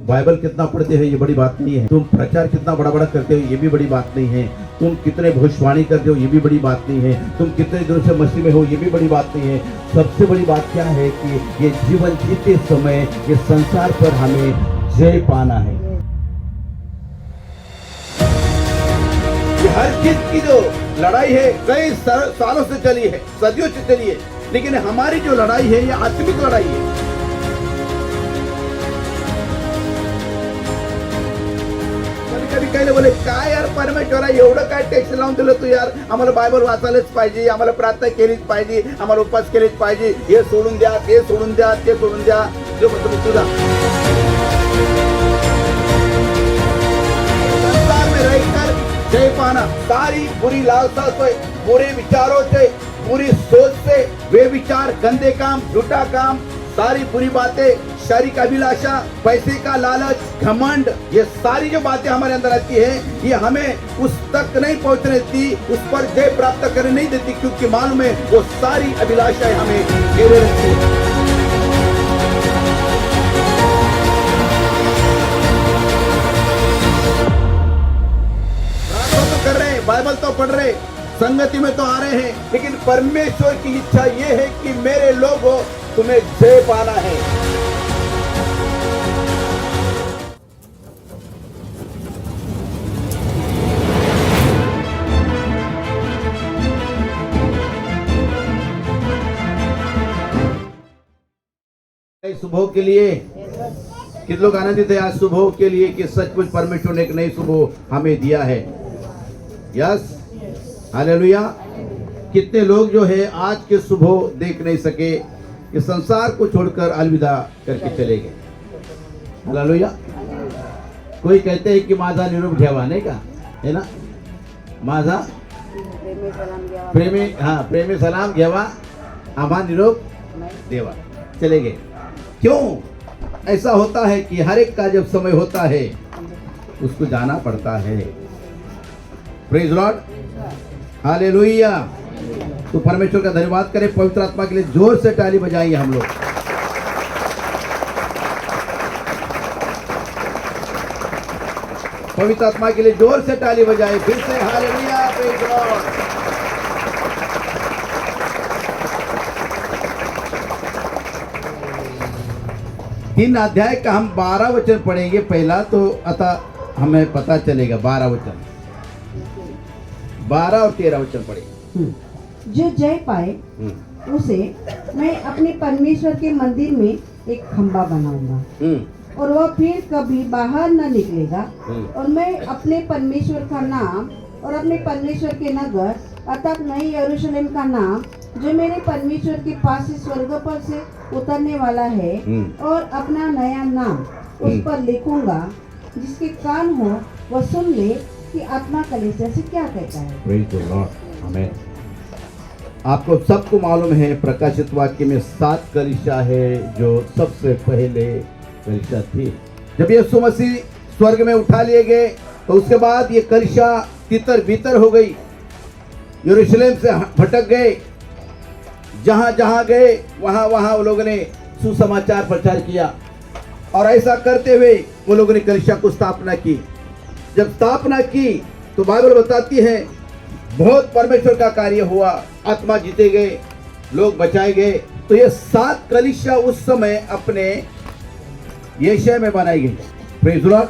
Bible कितना पढ़ते हो ये बड़ी बात नहीं है, तुम प्रचार कितना बड़ा बड़ा करते हो ये भी बड़ी बात नहीं है, तुम कितने भविष्यवाणी करते हो ये भी बड़ी बात नहीं है, तुम कितने दिनों से मसीह में हो ये भी बड़ी बात नहीं है। सबसे बड़ी बात क्या है कि ये जीवन जीते समय ये संसार पर हमें जय पाना है। ये हर चीज की जो लड़ाई है कई सालों से चली है, सदियों से चली है, लेकिन हमारी जो लड़ाई है ये आत्मिक लड़ाई है। कधी काही बोले काय यार परमेश्वरा एवढं काय टेक्स्ट लावून दिलं तू यार, आम्हाला बायबल वाचायलाच पाहिजे, आम्हाला प्रार्थना केलीच पाहिजे, आम्हाला उपवास केलेच पाहिजे, हे सोडून द्या ते सोडून द्या ते सोडून द्या। जो मतलब तुझा संसार में रहकर जय पाना, सारी बुरी लालसा से, बुरे विचारों से, बुरी सोच से, वे विचार, गंदे काम, झूठा काम, सारी बुरी बातें, शारीरिक अभिलाषा, पैसे का लालच, घमंड, ये सारी जो बातें हमारे अंदर आती है ये हमें उस तक नहीं पहुंचने देती, उस पर जय प्राप्त करने नहीं देती, क्योंकि मालूम है वो सारी अभिलाषाएं हमें घेरे रखती है। प्रार्थना तो कर रहे हैं, बाइबल तो पढ़ रहे, संगति में तो आ रहे हैं, लेकिन परमेश्वर की इच्छा ये है कि मेरे लोगों तुम्हें जय पाना है। सुबह के लिए कितने लोग आनंदित है आज सुबह के लिए कि सचमुच परमेश्वर ने एक नई सुबह हमें दिया है। Yes, hallelujah. कितने लोग जो है आज के सुबह देख नहीं सके, इस संसार को छोड़कर अलविदा करके चले गए। हालेलुया। कोई कहते हैं कि माझा निरोप घ्यावा, नहीं का है ना, माझा प्रेमे सलाम घ्यावा, आम्हा निरोप देवा, चले गए। क्यों ऐसा होता है कि हर एक का जब समय होता है उसको जाना पड़ता है। Praise Lord, hallelujah. तो परमेश्वर का धन्यवाद करें, पवित्र आत्मा के लिए जोर से ताली बजाएंगे हम लोग। पवित्र आत्मा के लिए जोर से ताली बजाएं फिर से, हालेलुया, प्रेज लॉर्ड। तीन अध्याय का हम 12 वचन पढ़ेंगे पहला, तो अतः हमें पता चलेगा 12 वचन, 12 और 13 वचन पढ़ेंगे। जो जय पाए उसे मैं अपने परमेश्वर के मंदिर में एक खंबा बनाऊंगा और वह फिर कभी बाहर न निकलेगा, और मैं अपने परमेश्वर का नाम और अपने परमेश्वर के नगर अर्थात नई यरूशलेम का नाम जो मेरे परमेश्वर के पास से स्वर्ग पर से उतरने वाला है, और अपना नया नाम उस पर लिखूंगा। जिसके कान हो वह सुन ले कि आत्मा कलीसिया से क्या कहता है। प्रेज द लॉर्ड, आमेन। आपको सबको मालूम है प्रकाशित वाक्य में 7 कलीसिया है जो सबसे पहले कलीसिया थी। जब यीशु मसीह स्वर्ग में उठा लिए गए तो उसके बाद ये कलीसिया तितर बितर हो गई, यरूशलेम से भटक गए, जहां जहां गए वहां वहां वो लोगों ने सुसमाचार प्रचार किया, और ऐसा करते हुए वो लोगों ने कलीसिया को स्थापना की। जब स्थापना की तो बाइबल बताती है बहुत परमेश्वर का कार्य हुआ, आत्मा जीते गए, लोग बचाए गए। तो ये 7 कलीसिया उस समय अपने यशाया में बनाई गई। Praise the Lord.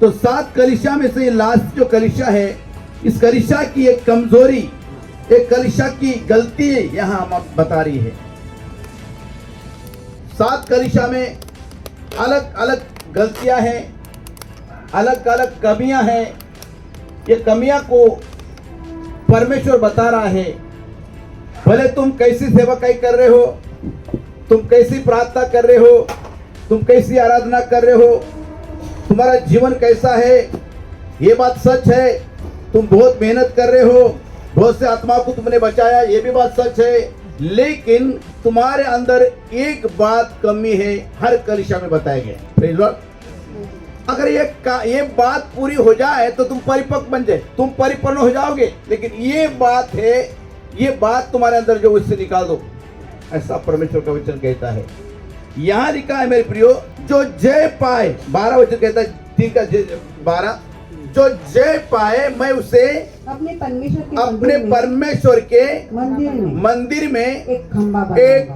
तो 7 कलीसिया में से लास्ट जो कलीसिया है, इस कलीसिया की एक कमजोरी, एक कलीसिया की गलती यहां हम बता रही है। 7 कलीसिया में अलग अलग गलतियां हैं, अलग अलग कमियां हैं। ये कमियां को परमेश्वर बता रहा है। भले तुम कैसी सेवकाई कर रहे हो, तुम कैसी प्रार्थना कर रहे हो, तुम कैसी आराधना कर रहे हो, तुम्हारा जीवन कैसा है, ये बात सच है। तुम बहुत मेहनत कर रहे हो, बहुत से आत्माओं को तुमने बचाया, ये भी बात सच है, लेकिन तुम्हारे अंदर एक बात कमी है, हर कलीसिया में बताया गया। Praise Lord. अगर ये बात पूरी हो जाए तो तुम परिपक्व बन जाए, तुम परिपूर्ण हो जाओगे, लेकिन ये बात है, ये बात तुम्हारे अंदर जो उससे निकाल दो, ऐसा परमेश्वर का वचन कहता है। यहाँ लिखा है मेरे प्रियो, जो जय पाए, 12 वचन कहता है, ठीक है 12, जो जय पाए मैं उसे अपने परमेश्वर के अपने परमेश्वर के मंदिर में एक खंबा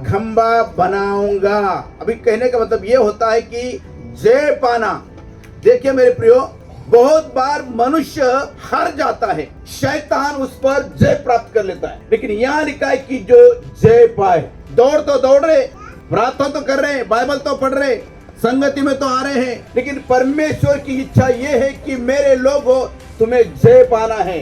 खंबा बनाऊंगा। अभी कहने का मतलब ये होता है कि जय पाना, देखिए मेरे प्रियो, बहुत बार मनुष्य हार जाता है, शैतान उस पर जय प्राप्त कर लेता है, लेकिन यहाँ लिखा है कि जो जय पाए, दौड़ तो दौड़ रहे, प्रार्थना तो कर रहे, बाइबल तो पढ़ रहे, संगति में तो आ रहे हैं, लेकिन परमेश्वर की इच्छा ये है कि मेरे लोगों तुम्हें जय पाना है।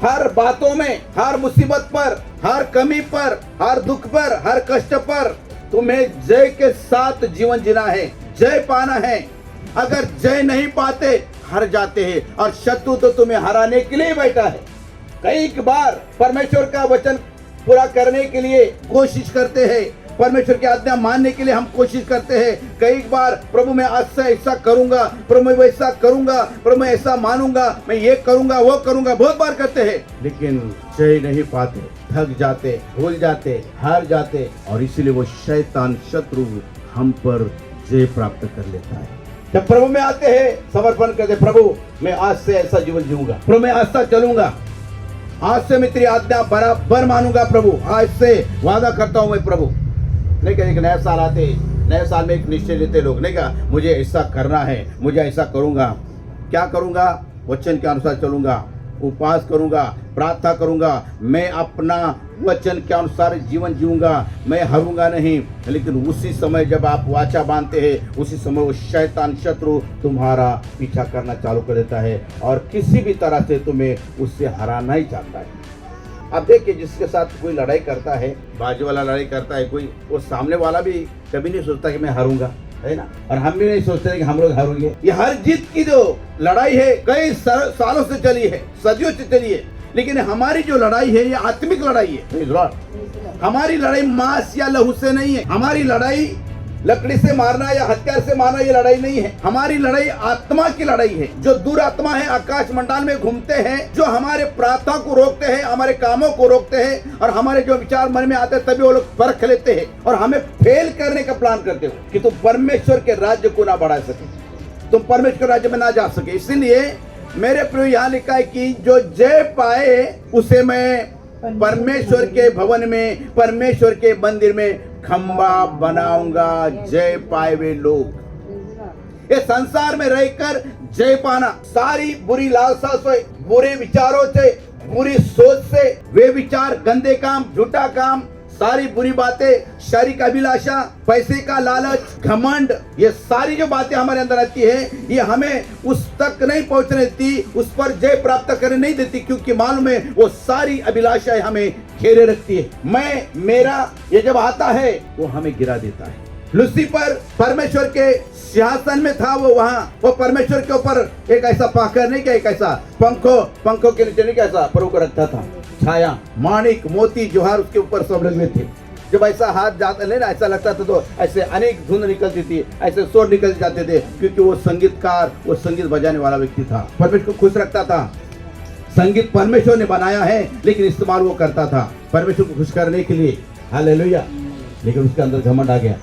हर बातों में, हर मुसीबत पर, हर कमी पर, हर दुख पर, हर कष्ट पर तुम्हें जय के साथ जीवन जीना है, जय पाना है। अगर जय नहीं पाते हार जाते हैं, और शत्रु तो तुम्हें हराने के लिए बैठा है। कई बार परमेश्वर का वचन पूरा करने के लिए कोशिश करते हैं, परमेश्वर की आज्ञा मानने के लिए हम कोशिश करते हैं। कई बार प्रभु मैं आज से ऐसा करूंगा, प्रभु मैं वैसा करूंगा, प्रभु मैं ऐसा मानूंगा, मैं ये करूंगा वो करूंगा, बहुत बार करते हैं, लेकिन जय नहीं पाते, थक जाते, भूल जाते, हार जाते, और इसीलिए वो शैतान शत्रु हम पर जय प्राप्त कर लेता है। जब प्रभु में आते हैं, समर्पण करते, प्रभु मैं आज से ऐसा जीवन जीऊंगा, प्रभु मैं आज तक चलूंगा, आज से मैं तेरी आज्ञा बराबर मानूंगा, प्रभु आज से वादा करता हूं मैं प्रभु। नहीं क्या, नया साल आते, नए साल में एक निश्चय लेते लोग, नहीं क्या, मुझे ऐसा करना है, मुझे ऐसा करूंगा। क्या करूंगा? वचन के अनुसार चलूंगा, उपवास करूंगा, प्रार्थना करूंगा, मैं अपना वचन के अनुसार जीवन जीऊंगा, मैं हारूंगा नहीं। लेकिन उसी समय जब आप वाचा बांधते हैं, उसी समय वो शैतान शत्रु तुम्हारा पीछा करना चालू कर देता है, और किसी भी तरह से तुम्हें उससे हराना ही चाहता है। अब देखिए, जिसके साथ कोई लड़ाई करता है, बाजू वाला लड़ाई करता है कोई, वो सामने वाला भी कभी नहीं सोचता कि मैं हारूंगा, है ना, और हम भी नहीं सोचते कि हम लोग हारेंगे। ये हर जीत की जो लड़ाई है कई सालों से चली है, सदियों से चली है, लेकिन हमारी जो लड़ाई है ये आत्मिक लड़ाई है। हमारी लड़ाई मांस या लहू से नहीं है, हमारी लड़ाई लकड़ी से मारना या हथियार से मारना ये लड़ाई नहीं है। हमारी लड़ाई आत्मा की लड़ाई है। जो दुरात्मा है, आकाश मंडल में घूमते हैं, जो हमारे प्रार्थना को रोकते हैं, हमारे कामों को रोकते हैं, और हमारे जो विचार मन में आते हैं तभी वो लोग परख लेते हैं और हमें फेल करने का प्लान करते हो कि तुम परमेश्वर के राज्य को ना बढ़ा सके, तुम परमेश्वर के राज्य में ना जा सके। इसीलिए मेरे प्रिय, यहाँ लिखा है कि जो जय पाए उसे मैं परमेश्वर के भवन में, परमेश्वर के मंदिर में खंबा बनाऊंगा। जय पाए वे लोग, ये संसार में रहकर जय पाना, सारी बुरी लालसा से, बुरे विचारों से, बुरी सोच से, वे विचार, गंदे काम, झूठा काम, सारी बुरी बातें, शारीरिक अभिलाषा, पैसे का लालच, घमंड, ये सारी जो बातें हमारे अंदर आती है, ये हमें उस तक नहीं पहुंचने देती, उस पर जय प्राप्त करने नहीं देती, क्योंकि मालूम है वो सारी अभिलाषाएं हमें घेरे रखती है। मैं, मेरा, ये जब आता है वो हमें गिरा देता है। लूसीफर परमेश्वर के सिंहासन में था, वो परमेश्वर के ऊपर एक ऐसा पाकर नहीं, क्या एक ऐसा पंखों के नीचे नहीं, कैसा प्रभु को रखता था, छाया, माणिक, मोती, जवाहर उसके ऊपर सब लगे थे। जब ऐसा हाथ जाता नहीं ना, ऐसा लगता था तो ऐसे अनेक धुन निकलती थी, ऐसे स्वर निकल जाते थे, क्योंकि वो संगीतकार, वो संगीत बजाने वाला व्यक्ति था, परमेश्वर को खुश रखता था। संगीत परमेश्वर ने बनाया है, लेकिन इस्तेमाल वो करता था परमेश्वर को खुश करने के लिए। हालेलुया। लेकिन उसके अंदर घमंड आ गया,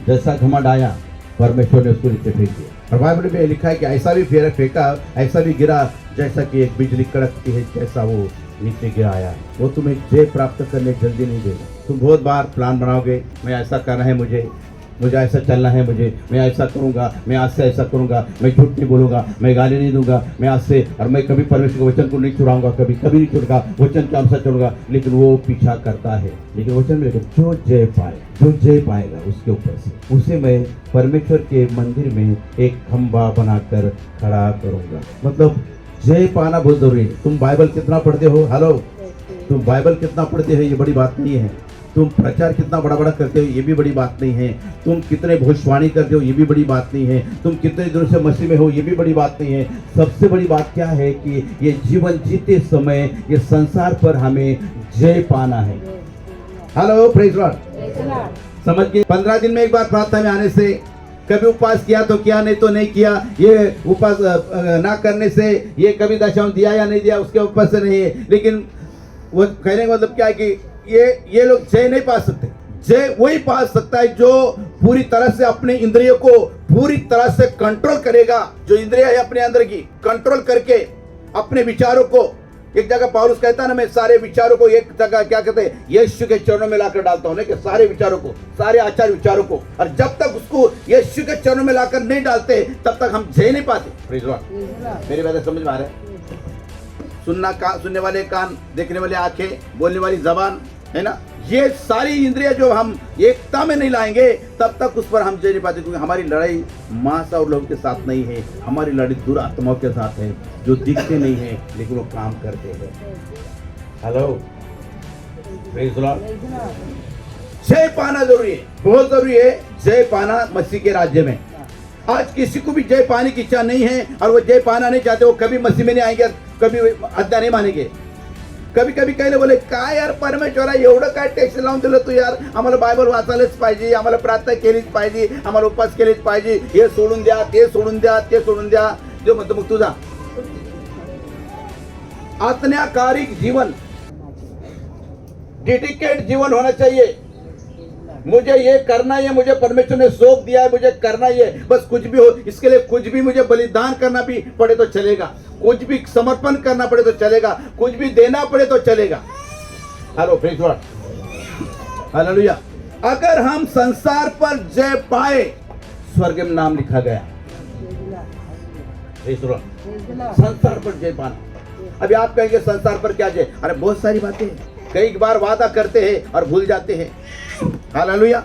जैसा घमंड आया परमेश्वर ने उसको नीचे फेंक दिया। और बाइबल में लिखा है कि ऐसा भी फेंका, ऐसा भी गिरा जैसा कि एक बिजली कड़कती है, जैसा वो नीचे गिराया। वो तुम्हें जय प्राप्त करने जल्दी नहीं देगा। तुम बहुत बार प्लान बनाओगे, मैं ऐसा करना है, मुझे ऐसा चलना है, मैं ऐसा करूंगा, मैं आज से ऐसा करूंगा, मैं झूठ नहीं बोलूंगा, मैं गाली नहीं दूंगा, मैं आज से, और मैं कभी परमेश्वर के वचन को नहीं छुड़ाऊंगा, कभी नहीं छुड़गा, वचन के अनुसार चलूंगा। लेकिन वो पीछा करता है। लेकिन वचन में जो जय पाएगा उसके ऊपर से, उसे मैं परमेश्वर के मंदिर में एक खंबा बनाकर खड़ा करूंगा। मतलब जय पाना बहुत जरूरी है। तुम बाइबल कितना पढ़ते हो, हेलो, तुम बाइबल कितना पढ़ते हो ये बड़ी बात नहीं है। तुम प्रचार कितना बड़ा बड़ा करते हो ये भी बड़ी बात नहीं है। तुम कितने भविष्यवाणी करते हो ये भी बड़ी बात नहीं है। तुम कितने दिनों से मसीह में हो ये भी बड़ी बात नहीं है। सबसे बड़ी बात क्या है कि ये जीवन जीते समय ये संसार पर हमें जय पाना है। Hello, praise Lord. समझ गए? 15 दिन में एक बार प्रार्थना में आने से, कभी उपवास किया तो किया, नहीं तो नहीं किया, ये उपवास ना करने से, ये कभी दशम दिया या नहीं दिया उसके ऊपर से नहीं है। लेकिन वो कहने का मतलब क्या है कि ये लोग जय नहीं पा सकते। जय वही पा सकता है जो पूरी तरह से अपने इंद्रियों को पूरी तरह से कंट्रोल करेगा। जो इंद्रिया है अपने अंदर की कंट्रोल करके अपने विचारों को, एक जगह पौलुस कहता है ना, मैं सारे विचारों को एक जगह क्या कहते हैं यीशु के चरणों में लाकर डालता हूं, कि सारे विचारों को, सारे आचार विचारों को, और जब तक उसको यीशु के चरणों में लाकर नहीं डालते तब तक हम झेल नहीं पाते। Praise Lord. मेरी बातें समझ में आ रहा है? सुनने वाले कान, देखने वाली आंखें, बोलने वाली जबान, है ना, ये सारी इंद्रियां जो हम एकता में नहीं लाएंगे तब तक उस पर हम जय नहीं पाते, क्योंकि हमारी लड़ाई मांस और लोगों के साथ नहीं है, हमारी लड़ाई दुरात्माओं के साथ है, जो दिखते नहीं है लेकिन वो काम करते हैं। Hello, praise Lord. जय पाना जरूरी है, बहुत जरूरी है जय पाना मसीह के राज्य में। आज किसी को भी जय पाने की इच्छा नहीं है और वो जय पाना नहीं चाहते, वो कभी मसीह में नहीं आएंगे, कभी आज्ञा नहीं मानेंगे। कभी कभी कहले बोले काय यार परमेश्वरा एवढं काय टेक्स्ट लावून दिलं तू यार, आम्हाला बायबल वाचायलाच पाहिजे, आम्हाला प्रार्थना केलीच पाहिजे, आम्हाला उपवास केलेच पाहिजे, हे सोडून द्या, ते सोडून द्या, ते सोडून द्या। जो म्हणतो मग तुझा आज्ञाकारिक जीवन, डेडिकेट जीवन होना चाहिए। मुझे ये करना है, मुझे परमेश्वर ने सौंप दिया है, मुझे करना ही है, बस कुछ भी हो, इसके लिए कुछ भी मुझे बलिदान करना भी पड़े तो चलेगा, कुछ भी समर्पण करना पड़े तो चलेगा, कुछ भी देना पड़े तो चलेगा। Hello praise Lord, hallelujah. अगर हम संसार पर जय पाए, स्वर्ग में नाम लिखा गया। Praise Lord. संसार पर जय पाना। अभी आप कहेंगे संसार पर क्या जय? अरे बहुत सारी बातें, कई बार वादा करते हैं और भूल जाते हैं। हालेलुया।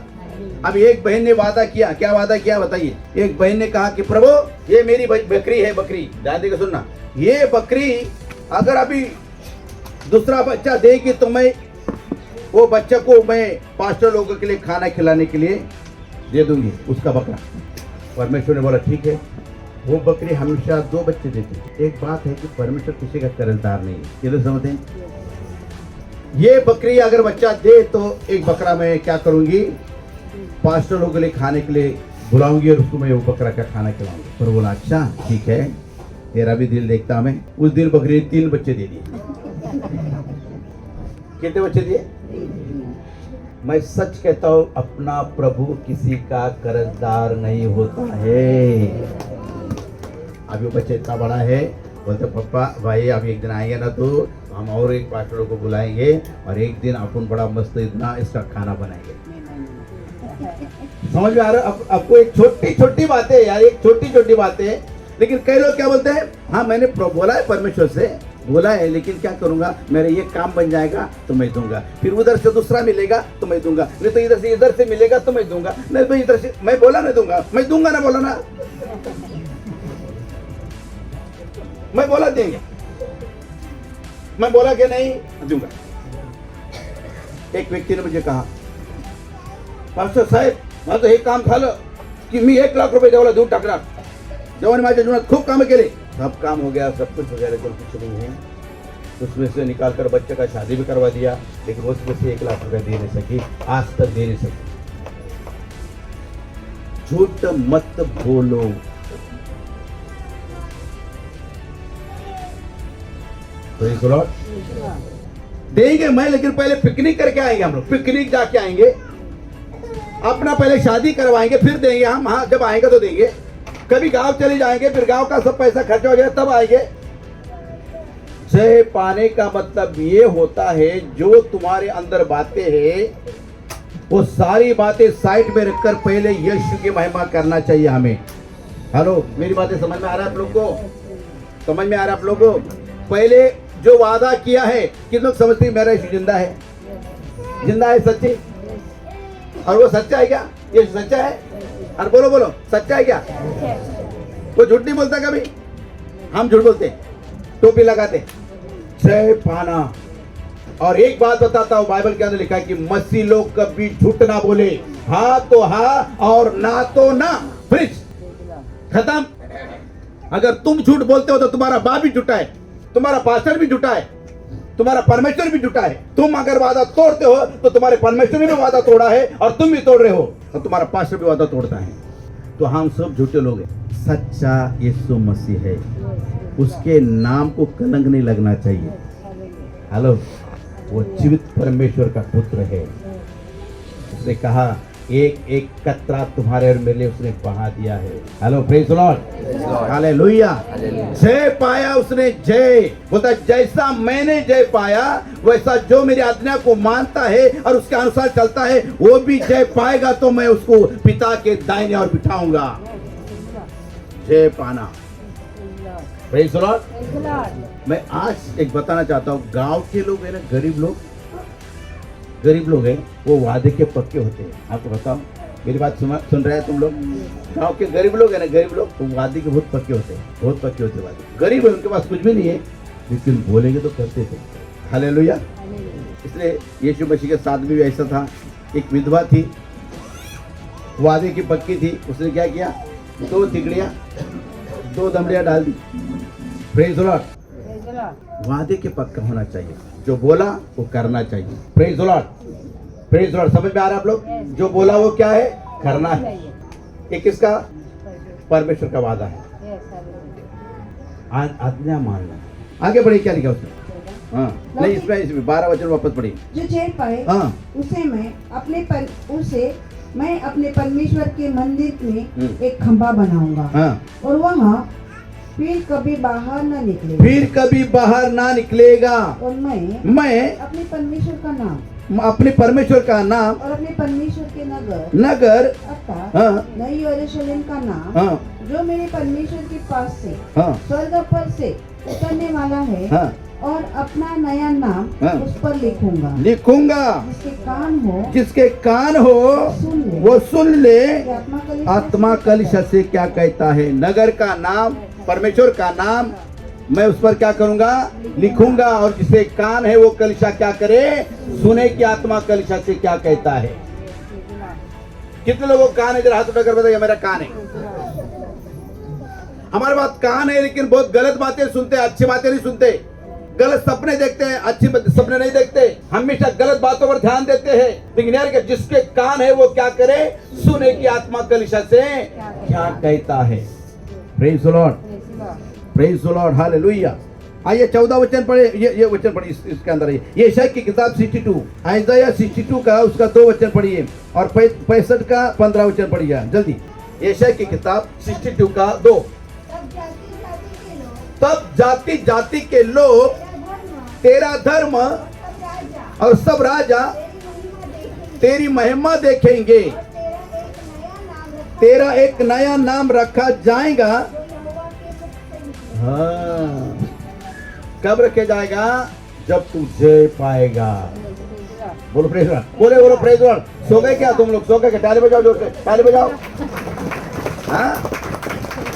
अब एक बहन ने वादा किया, क्या वादा किया बताइए? एक बहन ने कहा कि प्रभु ये मेरी बकरी है, बकरी ध्यान देकर सुनना, ये बकरी अगर अभी दूसरा बच्चा देगी तो मैं वो बच्चे को मैं पास्टर लोगों के लिए खाना खिलाने के लिए दे दूंगी, उसका बकरा। परमेश्वर ने बोला ठीक है। वो बकरी हमेशा 2 बच्चे देती है। एक बात है कि परमेश्वर किसी का कर्जदार नहीं है, ये तो समझते हैं। ये बकरी अगर बच्चा दे तो एक बकरा मैं क्या करूंगी, पास्टर लोगों के लिए खाने के लिए बुलाऊंगी और उसको मैं वो बकरा का खाना खिलाऊंगी। पर बोला अच्छा ठीक है, तेरा भी दिल देखता मैं। उस दिन बकरी ने 3 बच्चे दे दिए। कितने बच्चे दिए? मैं सच कहता हूं, अपना प्रभु किसी का कर्जदार नहीं होता है। अभी वो बच्चा इतना बड़ा है, बोलते पप्पा भाई अभी एक दिन आएंगे ना तो हम और एक पास्टर को बुलाएंगे और एक दिन अपन बड़ा मस्त इतना इसका खाना बनाएंगे। समझ में आ रहा है? आपको एक छोटी छोटी बातें यार, एक छोटी छोटी बातें, लेकिन कई लोग क्या बोलते हैं, हाँ मैंने बोला है, परमेश्वर से बोला है, लेकिन क्या करूंगा, मेरे ये काम बन जाएगा तो मैं दूंगा, फिर उधर से दूसरा मिलेगा तो मैं दूंगा, नहीं तो इधर से मिलेगा तो मैं दूंगा, नहीं तो इधर से मैं बोला नहीं दूंगा, मैं दूंगा ना, बोला ना, मैं बोला देंगे, मैं बोला कि नहीं दूंगा। एक व्यक्ति ने मुझे कहा पास्टर साहेब माझं हे काम झालं की मी 1 लाख रुपये देवाला देऊन टाकणार, देवाने माझ्या जीवनात खूप कामं केले, सब काम हो गया, सब कुछ हो गया, लेकिन कुछ नहीं है। उसमें से निकाल कर बच्चे का शादी भी करवा दिया, लेकिन उसमें से 1 लाख रुपये दे नहीं सकी, आज तक दे नहीं सकी। झूठ मत बोलो। देंगे मैं, लेकिन पहले पिकनिक करके आएंगे, हम लोग पिकनिक जाके आएंगे, अपना पहले शादी करवाएंगे फिर देंगे हम। हाँ जब आएंगे तो देंगे। कभी गांव चले जाएंगे, फिर गांव का सब पैसा खर्चा हो जाए तब आएंगे। जय पाने का मतलब ये होता है जो तुम्हारे अंदर बातें हैं वो सारी बातें साइड में रखकर पहले यीशु की महिमा करना चाहिए हमें। हेलो, मेरी बातें समझ में आ रहा है आप लोग को? समझ में आ रहा है आप लोग को? पहले जो वादा किया है, किन लोग समझते हैं मेरा यीशु जिंदा है? जिंदा है, सच्ची? और वो सच्चा है क्या? ये सच्चा है? और बोलो बोलो, सच्चा है क्या? वो झूठ नहीं बोलता कभी? हम झूठ बोलते, टोपी लगाते। जय पाना। और एक बात बताता हूं, बाइबल के अंदर लिखा है कि मसीह लोग कभी झूठ ना बोले, हाँ तो हाँ और ना तो ना, फिनिश, खत्म। अगर तुम झूठ बोलते हो तो तुम्हारा बाप भी झूठा है, तुम्हारा पास्टर भी झूठा है, तुम्हारा परमेश्वर भी झूठा है। तुम अगर वादा तोड़ते हो तो तुम्हारे परमेश्वर ने भी वादा तोड़ा है और तुम भी तोड़ रहे हो, और तुम्हारा पास्टर भी वादा तोड़ता है। तो हम सब झूठे लोग हैं। सच्चा यीशु मसीह है, उसके नाम को कलंक नहीं लगना चाहिए। हेलो, वो जीवित परमेश्वर का पुत्र है। उसने कहा एक एक कतरा तुम्हारे और मेरे लिए उसने बहा दिया है। Hello praise the Lord, hallelujah. जय पाया उसने, जय बोलता जैसा मैंने जय पाया वैसा जो मेरी आज्ञा को मानता है और उसके अनुसार चलता है वो भी जय पाएगा, तो मैं उसको पिता के दाहिने और बिठाऊंगा। जय पाना, प्रेज द लॉर्ड। मैं आज एक बताना चाहता हूँ, गांव के लोग है ना, गरीब लोग हैं, वो वादे के पक्के होते हैं। आपको बताओ, मेरी बात सुन रहे हैं तुम लोग? गांव के गरीब लोग है ना, गरीब लोग तो वादे के बहुत पक्के होते हैं, बहुत पक्के होते हैं वादे। गरीब है, उनके पास कुछ भी नहीं है, लेकिन बोलेंगे तो करते थे। हालेलुया। इसलिए यीशु मसीह के साथ भी ऐसा था। एक विधवा थी, वादे की पक्की थी, उसने क्या किया? 2 तिकड़ियाँ 2 दमड़ियाँ डाल दी। Praise the Lord. वादे के पक्का होना चाहिए, जो बोला वो करना चाहिए। Praise the Lord, praise the Lord. समझ में आ रहा है आप लोग? जो बोला वो क्या है? करना है। ये किसका? परमेश्वर का वादा है। आज्ञा मानना। आगे बढ़े, क्या लिखा उसने? हाँ, नहीं इसमें 12 वचन वापस पढ़ी। जो जय पाए हाँ, उसे मैं अपने परमेश्वर के मंदिर में एक खंभा बनाऊंगा। हाँ, और वहाँ फिर कभी बाहर न निकलेगा। फिर कभी बाहर ना निकलेगा। और मैं अपने परमेश्वर का नाम अपने परमेश्वर का नाम और अपने परमेश्वर के नगर अर्थात हाँ, नई यरूशलेम का नाम हाँ, जो मेरे परमेश्वर के पास से हाँ, स्वर्ग पर से उतरने वाला है, हाँ, और अपना नया नाम हाँ, उस पर लिखूंगा। जिसके कान हो सुन ले। वो सुन ले। कि आत्मा कलिशा से क्या कहता है? नगर का नाम, परमेश्वर का नाम मैं उस पर क्या करूंगा? लिखूंगा। और जिसे कान है वो कलिशा क्या करे? सुने कि आत्मा कलिशा से क्या कहता है। कितने लोगों को कान है? जरा हाथ उठाकर बताइए, मेरा कान है। हमारे पास कान है, लेकिन बहुत गलत बातें सुनते हैं, अच्छी बातें नहीं सुनते। गलत सपने देखते हैं, अच्छी सपने नहीं देखते। हमेशा गलत बातों पर ध्यान देते हैं। लेकिन यार कि जिसके कान है वो क्या करे? सुने कि आत्मा कलिशा से क्या कहता है। Praise the Lord, praise the Lord, hallelujah. आइए 14 वचन पढ़े, ये वचन पढ़िए इसके अंदर। ये यशायाह की किताब 62, आइज़ाया 62 का उसका 2 वचन पढ़िए, और 65 का 15 वचन पढ़िए जल्दी। यशायाह की किताब 62 का 2। तब जाति जाति के लोग तेरा धर्म और सब राजा तेरी महिमा देखेंगे। तेरा एक नया नाम रखा जाएगा। हाँ, कब रखे जाएगा? जब तू जय पाएगा। बोलो प्रेज लॉर्ड, बोलो प्रेज लॉर्ड। सो गए क्या तुम लोग? सो गए क्या? ताली बजाओ, जोर से ताली बजाओ। हाँ,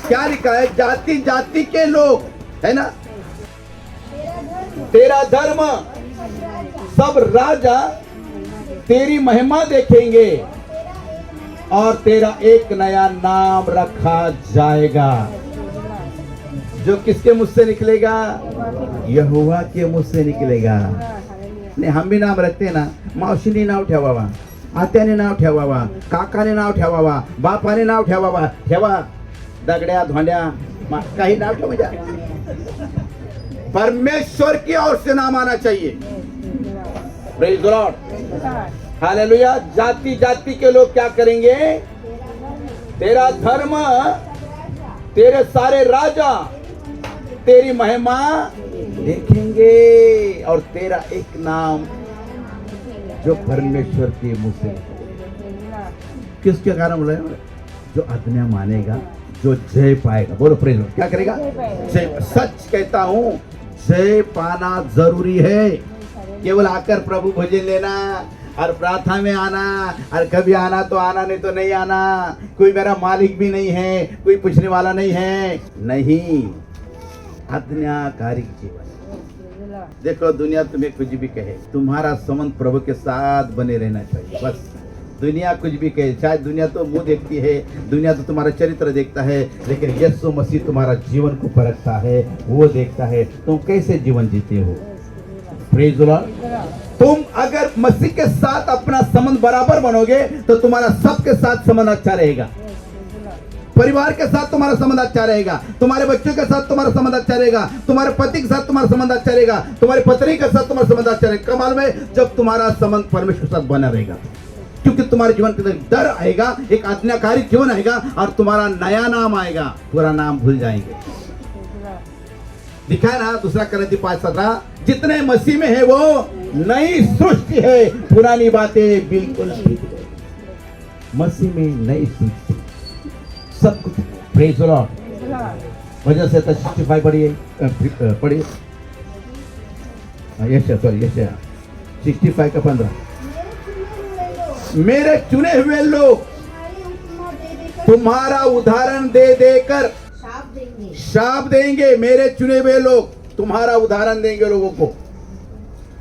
क्या लिखा है? जाति जाति के लोग, है ना? तेरा धर्म सब राजा तेरी महिमा देखेंगे, और तेरा एक नया नाम रखा जाएगा। जो किसके मुंह से निकलेगा? यहोवा के मुंह से निकलेगा। नहीं, हम भी नाम रखते हैं ना। मावशीने नाव ठेवावा, आत्याने नाव ठेवावा, काकाने नाव ठेवावा, बापाने नाव ठेवावा। ठेवा, दगड्या धोंड्या काही नाव ठेवा। परमेश्वर की ओर से नाम आना चाहिए। Praise the Lord, hallelujah. जाति जाति के लोग क्या करेंगे? तेरा धर्म, तेरे सारे राजा तेरी महिमा देखेंगे, और तेरा एक नाम जो परमेश्वर के मुंह से। किसके कारण बोला? जो आज्ञा मानेगा, जो जय पाएगा। बोलो प्रेज लॉर्ड, क्या करेगा? जय। सच कहता हूं, जय पाना जरूरी है। केवल आकर प्रभु भजन लेना और प्रार्थना में आना, और कभी आना तो आना, नहीं तो नहीं आना। कोई मेरा मालिक भी नहीं है, कोई पूछने वाला नहीं है। नहीं, आज्ञाकारी जीवन। देखो, दुनिया तुम्हें कुछ भी कहे, तुम्हारा संबंध प्रभु के साथ बने रहना चाहिए। बस दुनिया कुछ भी कहे, शायद दुनिया तो मुंह देखती है, दुनिया तो तुम्हारा चरित्र देखता है, लेकिन यीशु मसीह तुम्हारा जीवन को परखता है। वो देखता है तुम कैसे जीवन जीते हो। Praise the Lord. तुम अगर मसीह के साथ अपना संबंध बराबर बनोगे तो तुम्हारा सबके साथ संबंध अच्छा रहेगा। परिवार के साथ तुम्हारा संबंध अच्छा रहेगा, तुम्हारे बच्चों के साथ तुम्हारा संबंध अच्छा रहेगा, तुम्हारे पति के साथ तुम्हारा संबंध अच्छा रहेगा, तुम्हारी पत्नी के साथ तुम्हारा संबंध अच्छा रहेगा। कमाल में जब तुम्हारा संबंध परमेश्वर के साथ बना रहेगा। क्योंकि तुम्हारे जीवन के अंदर डर आएगा, एक आज्ञाकारी जीवन आएगा और तुम्हारा नया नाम आएगा, पूरा नाम भूल जाएंगे। दिखा ना दूसरा करंती 5:17, जितने मसीह में है वो नई सृष्टि है, पुरानी बातें बिल्कुल ठीक है। मसीह में नई सृष्टि सब कुछ। Praise the Lord. वजह से 65 पढ़िए, पढ़िए यशया 65 का 15। मेरे चुने हुए लोग तुम्हारा उदाहरण दे देकर शाप देंगे। मेरे चुने हुए लोग तुम्हारा उदाहरण देंगे लोगों को।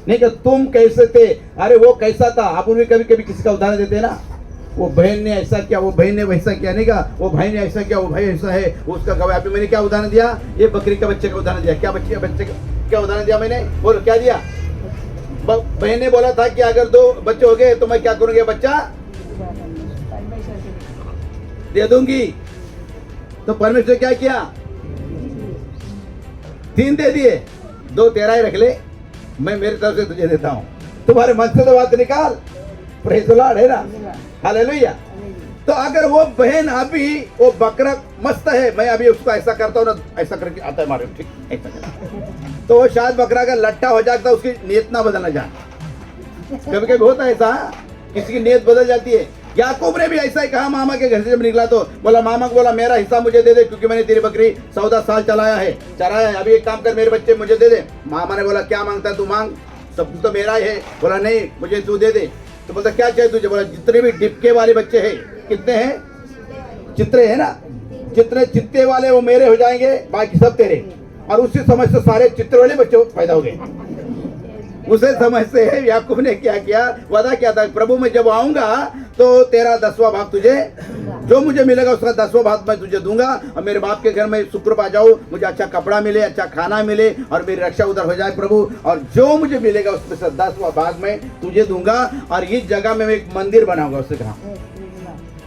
नहीं कि तुम कैसे थे, अरे वो कैसा था। आप उन्हें कभी कभी किसी का उदाहरण देते हैं ना, वो बहन ने ऐसा किया, वो बहन ने वैसा किया, नहीं का वो भाई ने ऐसा किया, वो भाई ऐसा है, उसका गवाह। अभी मैंने क्या उदाहरण दिया, ये बकरी का बच्चे का उदाहरण दिया। क्या बच्चे का क्या उदाहरण दिया मैंने, बोलो क्या दिया। बहन ने बोला था कि अगर 2 बच्चे हो गए तो मैं क्या करूंगी, बच्चा दे दूंगी। तो परमेश्वर क्या किया, 3 दे दिए, 2 तेरा ही रख ले, मैं मेरी तरफ से तुझे देता हूं। तुम्हारे मन से तो बात निकाल। प्रेज द लॉर्ड है ना, हालेलुया। तो अगर वो बहन अभी वो बकरा मस्त है, मैं अभी उसको ऐसा करता हूँ ना, ऐसा करके आता है मारे, ठीक ऐसा करता, तो वो शायद बकरा का लट्टा हो जाता, उसकी नीयत ना बदलना जाए। कभी कभी होता है ऐसा, किसी की नीयत बदल जाती है। याकूब ने भी ऐसा ही कहा मामा के घर से जब निकला, तो बोला मामा को, बोला मेरा हिस्सा मुझे दे दे, क्योंकि मैंने तेरी बकरी 14 साल चराया है, अभी एक काम कर, मेरे बच्चे मुझे दे दे। मामा ने बोला क्या मांगता है तू, मांग, सब कुछ तो मेरा ही है। बोला नहीं मुझे तू दे दे। तो बोलता क्या चाहिए तुझे, बोला जितने भी डिपके वाले बच्चे हैं, कितने हैं, चित्रे है ना, जितने चित्ते वाले वो मेरे हो जाएंगे, बाकी सब तेरे। और उसी समझ से सारे चित्र वाले बच्चे पैदा हो गए। उसे समझ से याकूब ने क्या किया, वादा किया था, प्रभु मैं जब आऊंगा तो तेरा 10वां भाग तुझे, जो मुझे मिलेगा उसका 10वां भाग मैं तुझे दूंगा, और मेरे बाप के घर में शुक्र पा जाऊं, मुझे अच्छा कपड़ा मिले, अच्छा खाना मिले, और मेरी रक्षा उधर हो जाए प्रभु, और जो मुझे मिलेगा उसमें से 10वां भाग मैं तुझे दूंगा, और इस जगह में मैं एक मंदिर बनाऊंगा। उससे कहा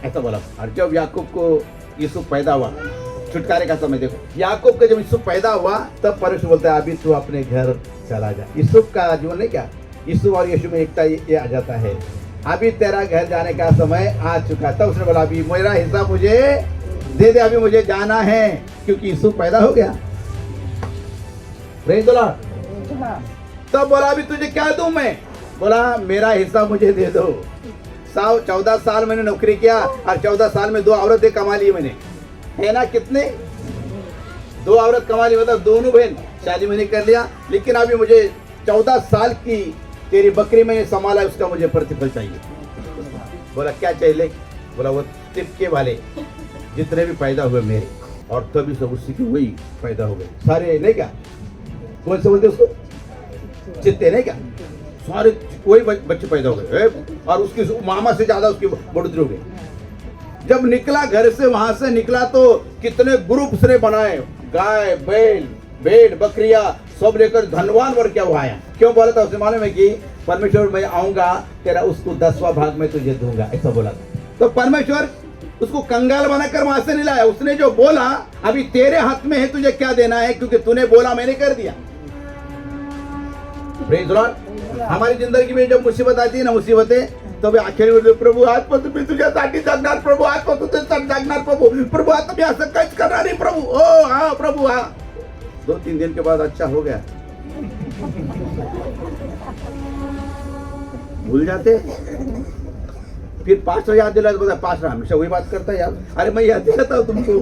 ऐसा बोला। और जब याकूब को यूसुफ पैदा हुआ, छुटकारे का समय देखो, याकूब का जब यूसुफ पैदा हुआ, तब परमेश्वर बोलता है अभी तू अपने घर चला जा। यूसुफ का जीवन नहीं क्या, यूसुफ और यीशु में एकता ये आ जाता है, अभी तेरा घर जाने का समय आ चुका। तब उसने बोला अभी मेरा हिस्सा मुझे दे दे, अभी मुझे जाना है, क्योंकि यूसुफ पैदा हो गया। Praise the Lord. तब बोला अभी तुझे क्या दूं मैं, बोला मेरा हिस्सा मुझे दे दो। 14 साल मैंने नौकरी किया, और 14 साल में 2 औरतें कमा ली मैंने, है ना, कितने 2 औरत कमा ली, मतलब दोनों बहन शादी मैंने कर लिया, लेकिन अभी मुझे 14 साल की तेरी बकरी मैंने संभाला, उसका मुझे प्रतिफल चाहिए। बोला क्या चाहिए, बोला वो तिपके वाले जितने भी पैदा हुए मेरे, और तभी सब उसी के वही पैदा हो गए सारे, नहीं क्या, कौन से बोलते उसको, चित्ते, नहीं क्या, सारे वही बच्चे पैदा हो गए, और उसकी मामा से ज्यादा उसकी बढ़ोतरी हो गई। जब निकला घर से, वहां से निकला तो कितने ग्रुप उसने बनाए, गाय बैल भेड़ बकरियां सब लेकर धनवान वर्ग क्या हुआ आया। क्यों बोला था, उसे मालूम है कि परमेश्वर मैं आऊंगा, तेरा उसको 10वां भाग में तुझे दूंगा, ऐसा बोला था। तो परमेश्वर उसको कंगाल बनाकर वहां से नहीं लाया, उसने जो बोला अभी तेरे हाथ में है, तुझे क्या देना है, क्योंकि तूने बोला मैंने कर दिया। Praise the Lord. हमारी जिंदगी में जब मुसीबत आती है ना, मुसीबतें, तो वे आखिर प्रभु आजपासून मी तुझ्यासाठी जगणार, प्रभु आजपासून तुझ्यासाठी जगणार, प्रभु आता मी असं काहीच करणार नाही प्रभु, ओ हा प्रभु हा। 2-3 दिन के बाद अच्छा हो गया, भूल जाते। फिर पास्टर याद दिला तो बोला पास्टर हमेशा वही बात करता है यार, अरे मैं याद दिलाता हूँ तुमको,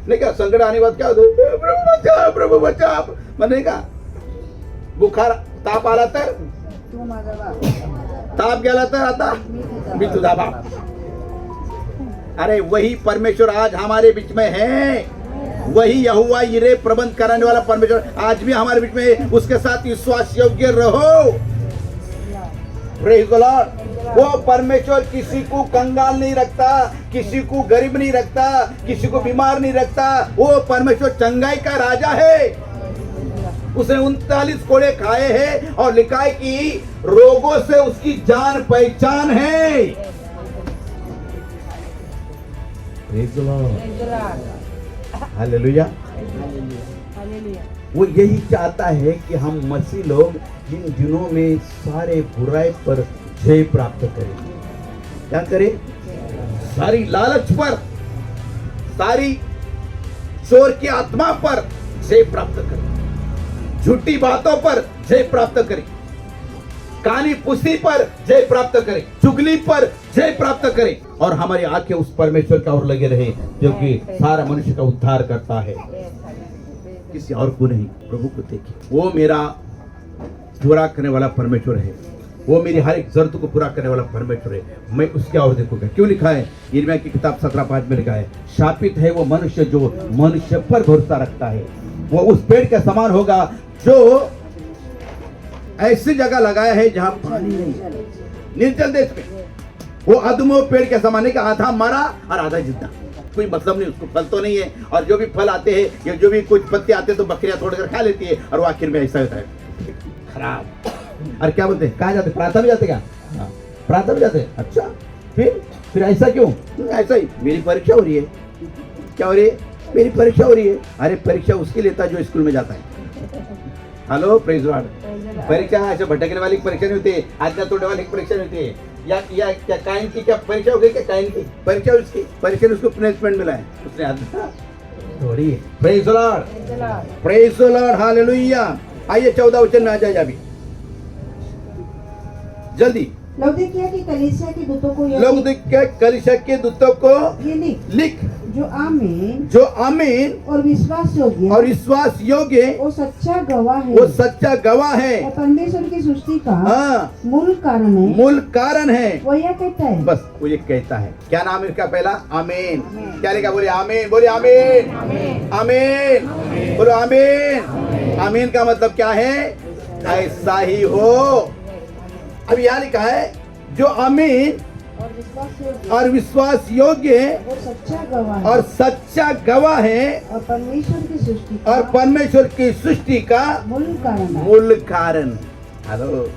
नहीं क्या, संकट आने के बाद क्या होता, प्रभु बचा, प्रभु बचा, मैंने कहा बुखार ताप आला तर ताप गेला तर आता मी तुझा बाप। अरे वही परमेश्वर आज हमारे बीच में है, वही यहोवा यिरे प्रबंध कराने वाला परमेश्वर आज भी हमारे बीच में, उसके साथ विश्वास योग्य रहो। Praise the Lord. वो परमेश्वर किसी को कंगाल नहीं रखता, किसी को गरीब नहीं रखता, किसी को बीमार नहीं रखता, वो परमेश्वर चंगाई का राजा है। उसने 39 कोड़े खाए हैं और लिखा है कि रोगों से उसकी जान पहचान है। Praise the Lord, hallelujah. वो यही चाहता है कि हम मसीह लोग इन दिनों में सारे बुराई पर जय प्राप्त करे। क्या करे? सारी लालच पर, सारी चोर की आत्मा पर जय प्राप्त करे, झूठी बातों पर जय प्राप्त करे, कानी पुस्ती पर जय प्राप्त करे, चुगली पर जय प्राप्त करे, और हमारी आंखें उस परमेश्वर का ओर लगे रहे जो कि सारा मनुष्य का उद्धार करता है, किसी और को नहीं, प्रभु को देखिए। वो मेरा पूरा करने वाला परमेश्वर है, वो मेरी हर एक जरूरत को पूरा करने वाला परमेश्वर है, मैं उसके और देखूंगा। क्यों लिखा है? यिर्मयाह की किताब 17:5 में लिखा है, शापित है वो मनुष्य जो मनुष्य पर भरोसा रखता है, वो उस पेड़ के समान होगा जो ऐसी जगह लगाया है जहां पानी नहीं, निर्जल देश में। वो अधमो पेड़ के समान है कि आधा मरा और आधा जिंदा, कोई मतलब नहीं, उसको फल तो नहीं है, और जो भी फल आते हैं या जो भी कुछ पत्ते आते हैं तो बकरियां तोड़कर खा लेती है, और वो आखिर में ऐसा होता है खराब। और क्या बोलते हैं, कहाँ जाते? प्रार्थना में जाते क्या? हाँ, प्रार्थना में जाते। अच्छा, फिर ऐसा क्यों? ऐसा ही, मेरी परीक्षा हो रही है। क्या हो रही है? मेरी परीक्षा हो रही है। अरे परीक्षा उसके लेता जो स्कूल में जाता है। Hello, praise Lord. परीक्षा ऐसे भटकने वाली परीक्षा नहीं होती, आज्ञा तोड़ने वाली परीक्षा नहीं होती है। या क्या काइन की क्या परीक्षा हो गई? क्या काइन की परीक्षा? उसकी परीक्षा ने उसको पनिशमेंट मिला है, उसने आज्ञा तोड़ी है। Praise Lord, praise Lord, hallelujah. आइए 14 वचन में आ जाए अभी जल्दी। लौदीकिया की कलीसिया के दूतों को लौदीकिया कलीसिया के दूतों को ये लिख, जो आमीन और विश्वास योग्य वो सच्चा गवाह है, वो सच्चा गवाह है, और परमेश्वर की सृष्टि का हाँ, मूल कारण है। वो यह कहता है, बस वो ये कहता है। क्या नाम है इसका? पहला आमीन। क्या लिखा? बोले आमीन, बोले आमीन, आमीन, बोलो आमीन। आमीन का मतलब क्या है? ऐसा ही हो। अब यहाँ लिखा है जो आमीन और विश्वास योग्य वो सच्चा गवाह है, और सच्चा गवाह है, और परमेश्वर की सृष्टि का मूल कारण। हेलो,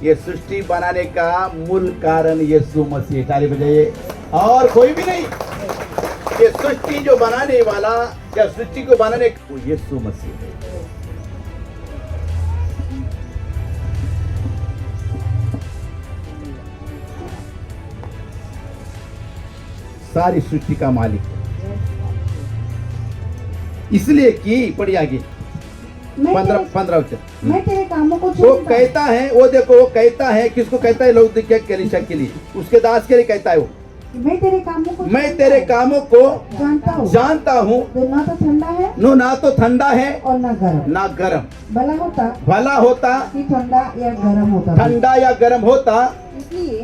ये सृष्टि बनाने का मूल कारण यीशु मसीह। ताली बजाइए। और कोई भी नहीं, ये सृष्टि जो बनाने वाला या सृष्टि को बनाने वो यीशु मसीह है। सारी सृष्टि का मालिक है, इसलिए कि पढ़िए आगे 15 वचन। मैं तेरे कामों को वो कहता है, वो देखो, वो कहता है, किसको कहता है? लौदीकिया कलीसिया के लिए, उसके दास के लिए कहता है। वो मैं तेरे कामों को जानता हूँ, ना तो ठंडा है, ना तो ठंडा है और ना गरम। भला होता कि ठंडा या गरम होता,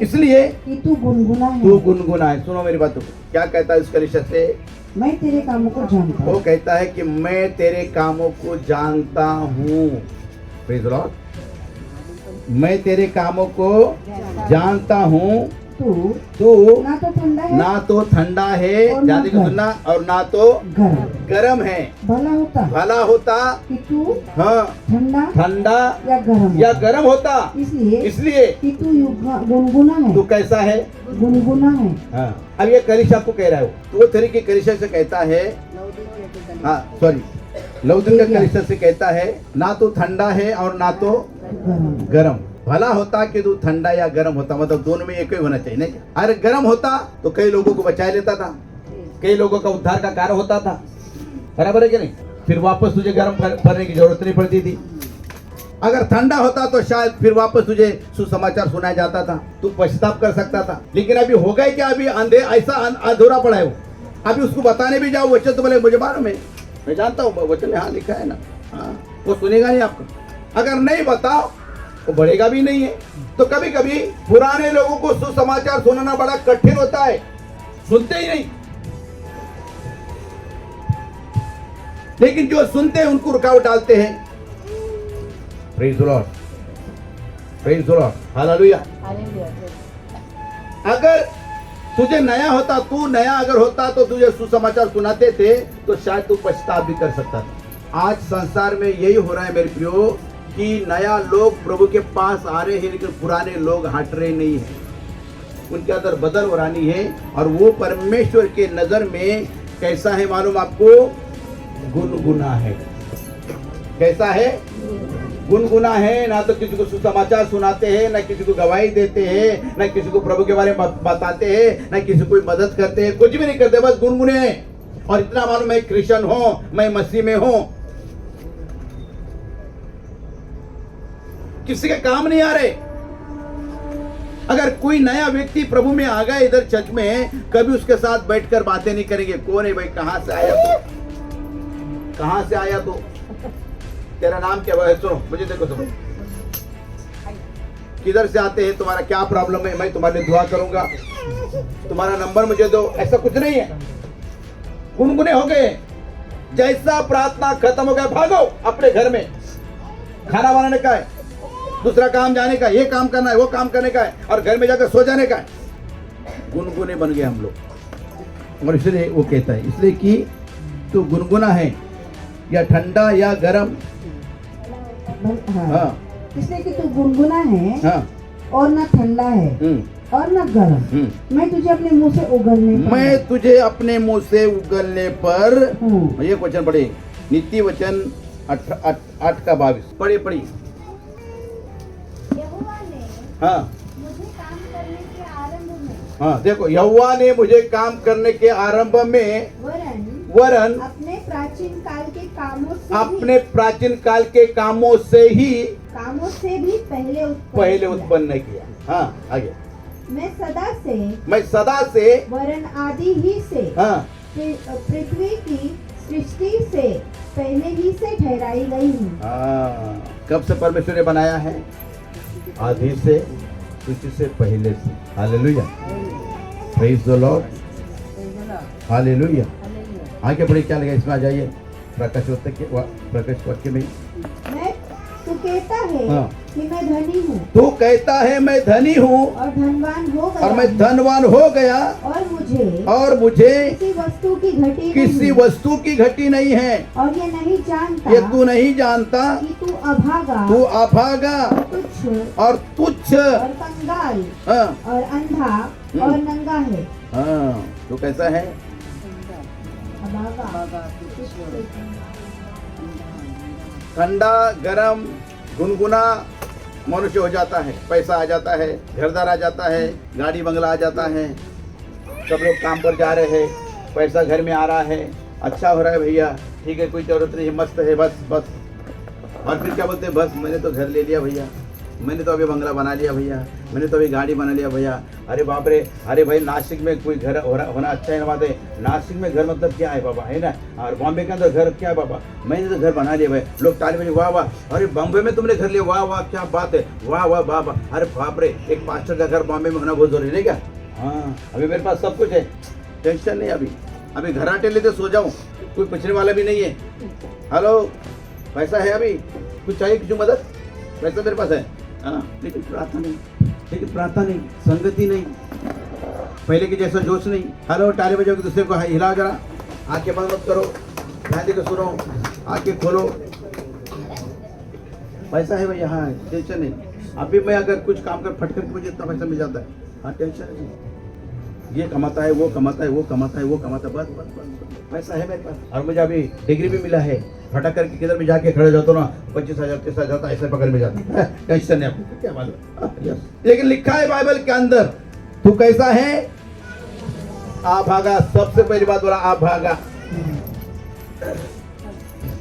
इसलिए कि तू गुनगुना है। सुनो मेरी बात, क्या कहता है इस कलीसिया से? मैं तेरे कामों को जानता हूँ। वो कहता है कि मैं तेरे कामों को जानता हूँ। Praise the Lord. मैं तेरे कामों को जानता हूँ। तू ना तो ठंडा है ज़्यादा सुनना, और ना तो गरम है। भला होता कि तू हाँ ठंडा या गरम होता, इसलिए कि तू गुनगुना है। तू कैसा है? गुनगुना है। हाँ, अब ये कलीसिया को कह रहा है, तो वो तरीके कलीसिया से कहता है, हाँ सॉरी, लौदीकिया कलीसिया से कहता है ना तो ठंडा है और ना तो गरम। भला होता कि तू ठंडा या गर्म होता, मतलब दोनों में एक ही होना चाहिए नहीं? अरे गर्म होता तो कई लोगों को बचा लेता था, कई लोगों का उद्धार का कार्य होता था, बराबर है कि नहीं? फिर वापस तुझे गर्म करने की जरूरत नहीं पड़ती थी। अगर ठंडा होता तो शायद फिर वापस तुझे सुसमाचार सुनाया जाता था, तू पश्चाताप कर सकता था। लेकिन अभी हो गया क्या? अभी अंधे ऐसा अधूरा पड़ा है वो। अभी उसको बताने भी जाओ वचन तो बोले मुझे मालूम है, मैं जानता हूँ, वचन यहाँ लिखा है ना। हाँ, वो सुनेगा नहीं आपको। अगर नहीं बताओ वो बढ़ेगा भी नहीं है। तो कभी कभी पुराने लोगों को सुसमाचार सुनाना बड़ा कठिन होता है, सुनते ही नहीं। लेकिन जो सुनते हैं उनको रुकावट डालते हैं। Praise the Lord, praise the Lord, hallelujah. अगर तुझे नया होता, तू नया अगर होता तो तुझे सुसमाचार सुनाते थे तो शायद तू पछतावा भी कर सकता था। आज संसार में यही हो रहा है मेरे प्रियो कि नया लोग प्रभु के पास आ रहे हैं लेकिन पुराने लोग हट रहे नहीं हैं। उनके अंदर बदल हो रही है, और वो परमेश्वर के नजर में कैसा है मालूम आपको? गुनगुना है। कैसा है? गुनगुना है, ना तो किसी को सुसमाचार सुनाते हैं, ना किसी को गवाही देते हैं, ना किसी को प्रभु के बारे में बताते हैं, ना किसी को मदद करते हैं, कुछ भी नहीं करते, बस गुनगुने हैं। और इतना मालूम मैं क्रिश्चियन हूं, मैं मसीह में हूं, किसी के काम नहीं आ रहे। अगर कोई नया व्यक्ति प्रभु में आ गया इधर चर्च में, कभी उसके साथ बैठकर बातें नहीं करेंगे। कौन है भाई, कहां से आया तू, कहां से आया तू, तेरा नाम क्या है, सुनो मुझे देखो, सुनो किधर से आते हैं, तुम्हारा क्या प्रॉब्लम है, मैं तुम्हारे लिए दुआ करूंगा, तुम्हारा नंबर मुझे दो, ऐसा कुछ नहीं है। गुनगुने हो गए, जैसा प्रार्थना खत्म हो गया भागो अपने घर में, खाना बनाने का है, दूसरा काम जाने का, ये काम करना है, वो काम करने का है, और घर में जाकर सो जाने का है। गुनगुने बन गए हम लोग। और इसलिए वो कहता है, इसलिए कि तू गुनगुना है या ठंडा या गर्म, हाँ। इसलिए कि तू गुनगुना है, हाँ। और ना ठंडा है और ना गर्म, मैं तुझे अपने मुंह से उगलने पर, मैं तुझे अपने मुंह से उगलने पर, ये क्वेश्चन पढ़े, नीति वचन 8:22 पढ़ी। हाँ मुझे काम करने के आरंभ में, हाँ देखो, यहोवा ने मुझे काम करने के आरंभ में वरन अपने प्राचीन काल के कामों से अपने प्राचीन काल के कामों से ही भी पहले उत्पन्न नहीं किया। हाँ आगे, मैं सदा से वरन आदि ही से, हाँ पृथ्वी की सृष्टि से पहले ही से ठहराई गई हूँ। हाँ, कब से परमेश्वर ने बनाया है, आदि से, सृष्टि से पहले से। Hallelujah, praise the Lord, hallelujah. आगे बढ़े, क्या लगा इसमें, आ जाइए प्रकाश वाक्य में। तू कहता है, हाँ। कि मैं धनी हूँ, तू कहता है मैं धनी हूँ और धनवान हो गया, और मैं धनवान हो गया, और मुझे किसी वस्तु की घटी नहीं है, और ये नहीं जानता, ये तू नहीं जानता कि तू अभागा और तुच्छ और कंगाल, हाँ। और अंधा और नंगा है। हाँ, तो कैसा है, ठंडा गरम गुनगुना मनुष्य हो जाता है, पैसा आ जाता है, घरदार आ जाता है, गाड़ी बंगला आ जाता है, सब लोग काम पर जा रहे हैं, पैसा घर में आ रहा है, अच्छा हो रहा है भैया, ठीक है, कोई जरूरत नहीं, मस्त है, बस बस। और फिर क्या बोलते हैं, बस मैंने तो घर ले लिया भैया, मैंने तो अभी बंगला बना लिया भैया, मैंने तो अभी गाड़ी बना लिया भैया। अरे बाप रे, अरे भाई नासिक में कोई घर होना अच्छा है ना बात है, नासिक में घर मतलब क्या है बाबा, है ना, और बॉम्बे के अंदर घर क्या है बाबा, मैंने तो घर बना लिया भाई। लोग ताली बजे, वाह वाह, अरे बॉम्बे में तुमने घर लिया, वाह वाह क्या बात है, वाह वाह वाह वाह। अरे बाप रे, एक पास्टर का घर बॉम्बे में होना बहुत जरूरी है क्या। हाँ, अभी मेरे पास सब कुछ है, टेंशन नहीं, अभी घराटे लेते सो जाऊँ, कोई पूछने वाला भी नहीं है। हेलो, पैसा है, अभी कुछ चाहिए, किसी मदद, पैसा मेरे पास है, हाँ, लेकिन प्रार्थना नहीं, संगति नहीं, पहले की जैसा जोश नहीं। हेलो, ताली बजाओ कि दूसरे को हिलाओ, जरा आंखें बंद मत करो, ध्यान देकर सुनो, आंखें खोलो, पैसा है भैया, हाँ टेंशन नहीं। अभी मैं अगर कुछ काम कर फटकर मुझे इतना पैसा मिल जाता है, हाँ टेंशन नहीं, ये कमाता है, वो कमाता है, वो कमाता है, वो कमाता है, बस बस बस पैसा है मेरे पास। और मुझे अभी डिग्री भी मिला है, फटक करके किधर भी जाके खड़े जाता ना, 25,000 30,000 ऐसे पकड़ में जाता है, टेंशन नहीं, आपको क्या मालूम। लेकिन लिखा है बाइबल के अंदर, तू कैसा है, आभागा। सबसे पहली बात बोला, आभागा।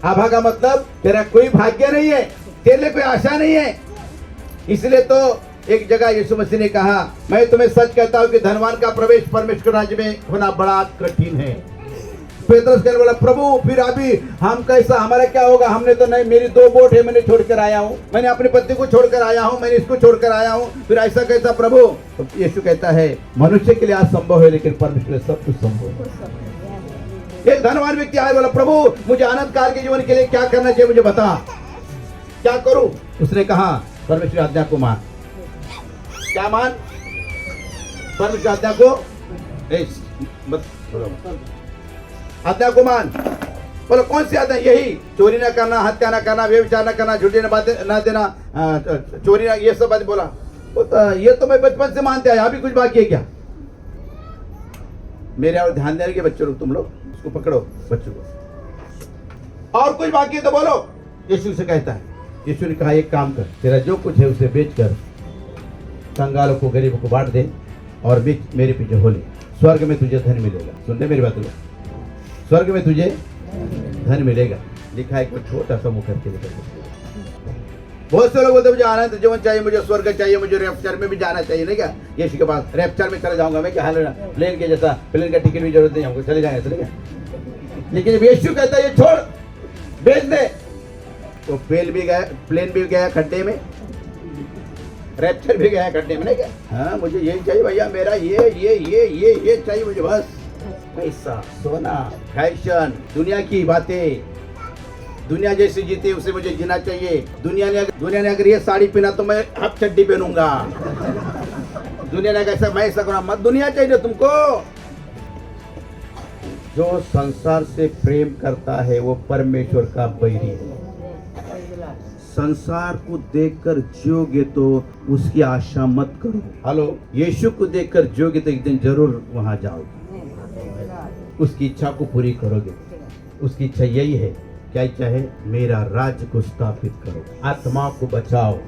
आभागा मतलब तेरा कोई भाग्य नहीं है, तेरे लिए कोई आशा नहीं है। इसलिए तो एक जगह यीशु मसीह ने कहा, मैं तुम्हें सच कहता हूं कि धनवान का प्रवेश परमेश्वर राज्य में होना बड़ा कठिन है। पेतरस कहने बोला, प्रभु फिर अभी हम कैसा, हमारा क्या होगा, हमने तो नहीं, मेरी 2 बोट है, मैंने छोड़कर आया हूँ, मैंने अपनी पत्नी को छोड़कर आया हूँ, मैंने इसको छोड़कर आया हूँ, फिर ऐसा कैसा प्रभु। तो यीशु कहता है, मनुष्य के लिए असंभव है, लेकिन परमेश्वर के लिए सब कुछ संभव है। एक धनवान व्यक्ति आया, बोला, प्रभु मुझे आनंद काल के जीवन के लिए क्या करना चाहिए, मुझे बता, क्या करूं। उसने कहा, परमेश्वर आज्ञा को मान। क्या मान, परमेश्वर आज्ञा को, आज्ञा को मान। बोलो कौन सी आज्ञा, यही, चोरी ना करना, हत्या ना करना, व्यभिचार ना करना, झूठी ना बातें ना देना, चोरी ना, ये सब बात बोला। तो ये तो मैं बचपन से मानते आया, अभी कुछ बाकी है क्या। मेरे और ध्यान देने के बच्चे लोग, तुम लोग उसको पकड़ो, बच्चों को, और कुछ बाकी है तो बोलो। यीशु से कहता है, यीशु ने कहा एक काम कर, तेरा जो कुछ है उसे बेच कर कंगालों को गरीबों को बांट दे और मेरे पीछे हो ले, स्वर्ग में तुझे धन मिलेगा। सुनने मेरी बात को, स्वर्ग में तुझे धन मिलेगा। लिखा है कुछ छोटा सा मुख करके लेकर। बहुत से लोग बोलते मुझे आनंद जीवन चाहिए, मुझे स्वर्ग चाहिए, मुझे रैप्चर में भी जाना चाहिए। नहीं क्या यीशु के पास रैप्चर में चला जाऊंगा मैं, क्या हाल है, प्लेन के जैसा, प्लेन का टिकट भी जरूरत नहीं, हमको चले जाएंगे, चले गए। लेकिन जब यीशु कहता है ये छोड़ बेच दे, तो प्लेन भी गया खड्डे में, रैप्चर भी गया खड्डे में। नहीं क्या हाँ मुझे यही चाहिए भैया, मेरा ये चाहिए मुझे, बस पैसा, सोना, फैशन, दुनिया की बातें, दुनिया जैसी जीती उसे मुझे जीना चाहिए। दुनिया ने अगर ये साड़ी पहना तो मैं हाफ चड्डी पहनूंगा। दुनिया ने कैसा मैं ऐसा करूंगा, मत दुनिया चाहिए तुमको। जो संसार से प्रेम करता है वो परमेश्वर का बैरी है। संसार को देखकर जियोगे तो उसकी आशा मत करो। हेलो, यीशु को देखकर जियोगे तो एक दिन जरूर वहां जाओगे, उसकी इच्छा को पूरी करोगे। उसकी इच्छा यही है, क्या इच्छा है, मेरा राज्य को स्थापित करो, आत्मा को बचाओ,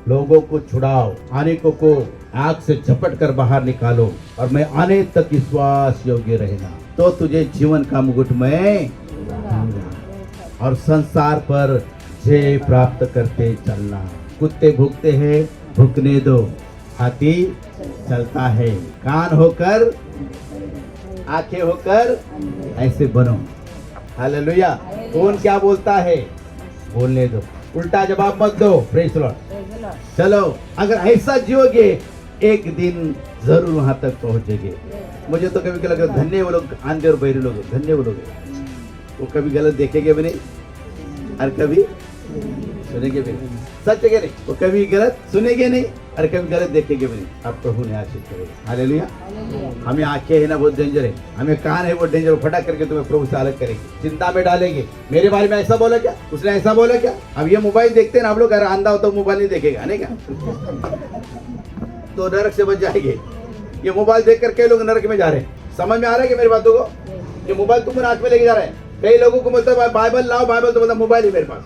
लोगों को छुड़ाओ, अनेकों को आग से झपट कर बाहर निकालो और मैं आने तक विश्वास योग्य रहना, तो तुझे जीवन का मुकुट में और संसार पर जय प्राप्त करते चलना। कुत्ते भूखते हैं, भूखने दो, हाथी चलता है। कान होकर, आंखें होकर ऐसे बनो। हालेलुया। कौन क्या बोलता है बोलने दो, उल्टा जवाब मत दो। Praise Lord. चलो, अगर ऐसा जियोगे एक दिन जरूर वहां तक पहुंचेंगे। मुझे तो कभी लगता है धन्य वो लोग, आंधे और बहरे लोग, धन्य वो लोग, वो कभी गलत देखेंगे भी नहीं और कभी सुनेंगे भी नहीं। सच है नहीं, वो कभी गलत सुनेंगे नहीं और कभी गलत देखेंगे भी नहीं। अब प्रभु ने आशीष करेगा। हालेलुया। हमें आंखें है ना बहुत डेंजर है, हमें कान है वो डेंजर, फटाक करके तुम्हें प्रभु से अलग करेंगे, चिंता में डालेंगे। मेरे बारे में ऐसा बोला क्या, उसने ऐसा बोला क्या। अब ये मोबाइल देखते हैं ना आप लोग, अगर अंधा हो तो मोबाइल नहीं देखेगा, नहीं क्या, तो नरक से बच जाएंगे। ये मोबाइल देख कर कई लोग नरक में जा रहे हैं। समझ में आ रहा है कि मेरी बातों को, ये मोबाइल तुम हाथ में लेके जा रहे हैं। कई लोगों को बोलता है बाइबल लाओ, बाइबल तो बोलता मोबाइल है मेरे पास।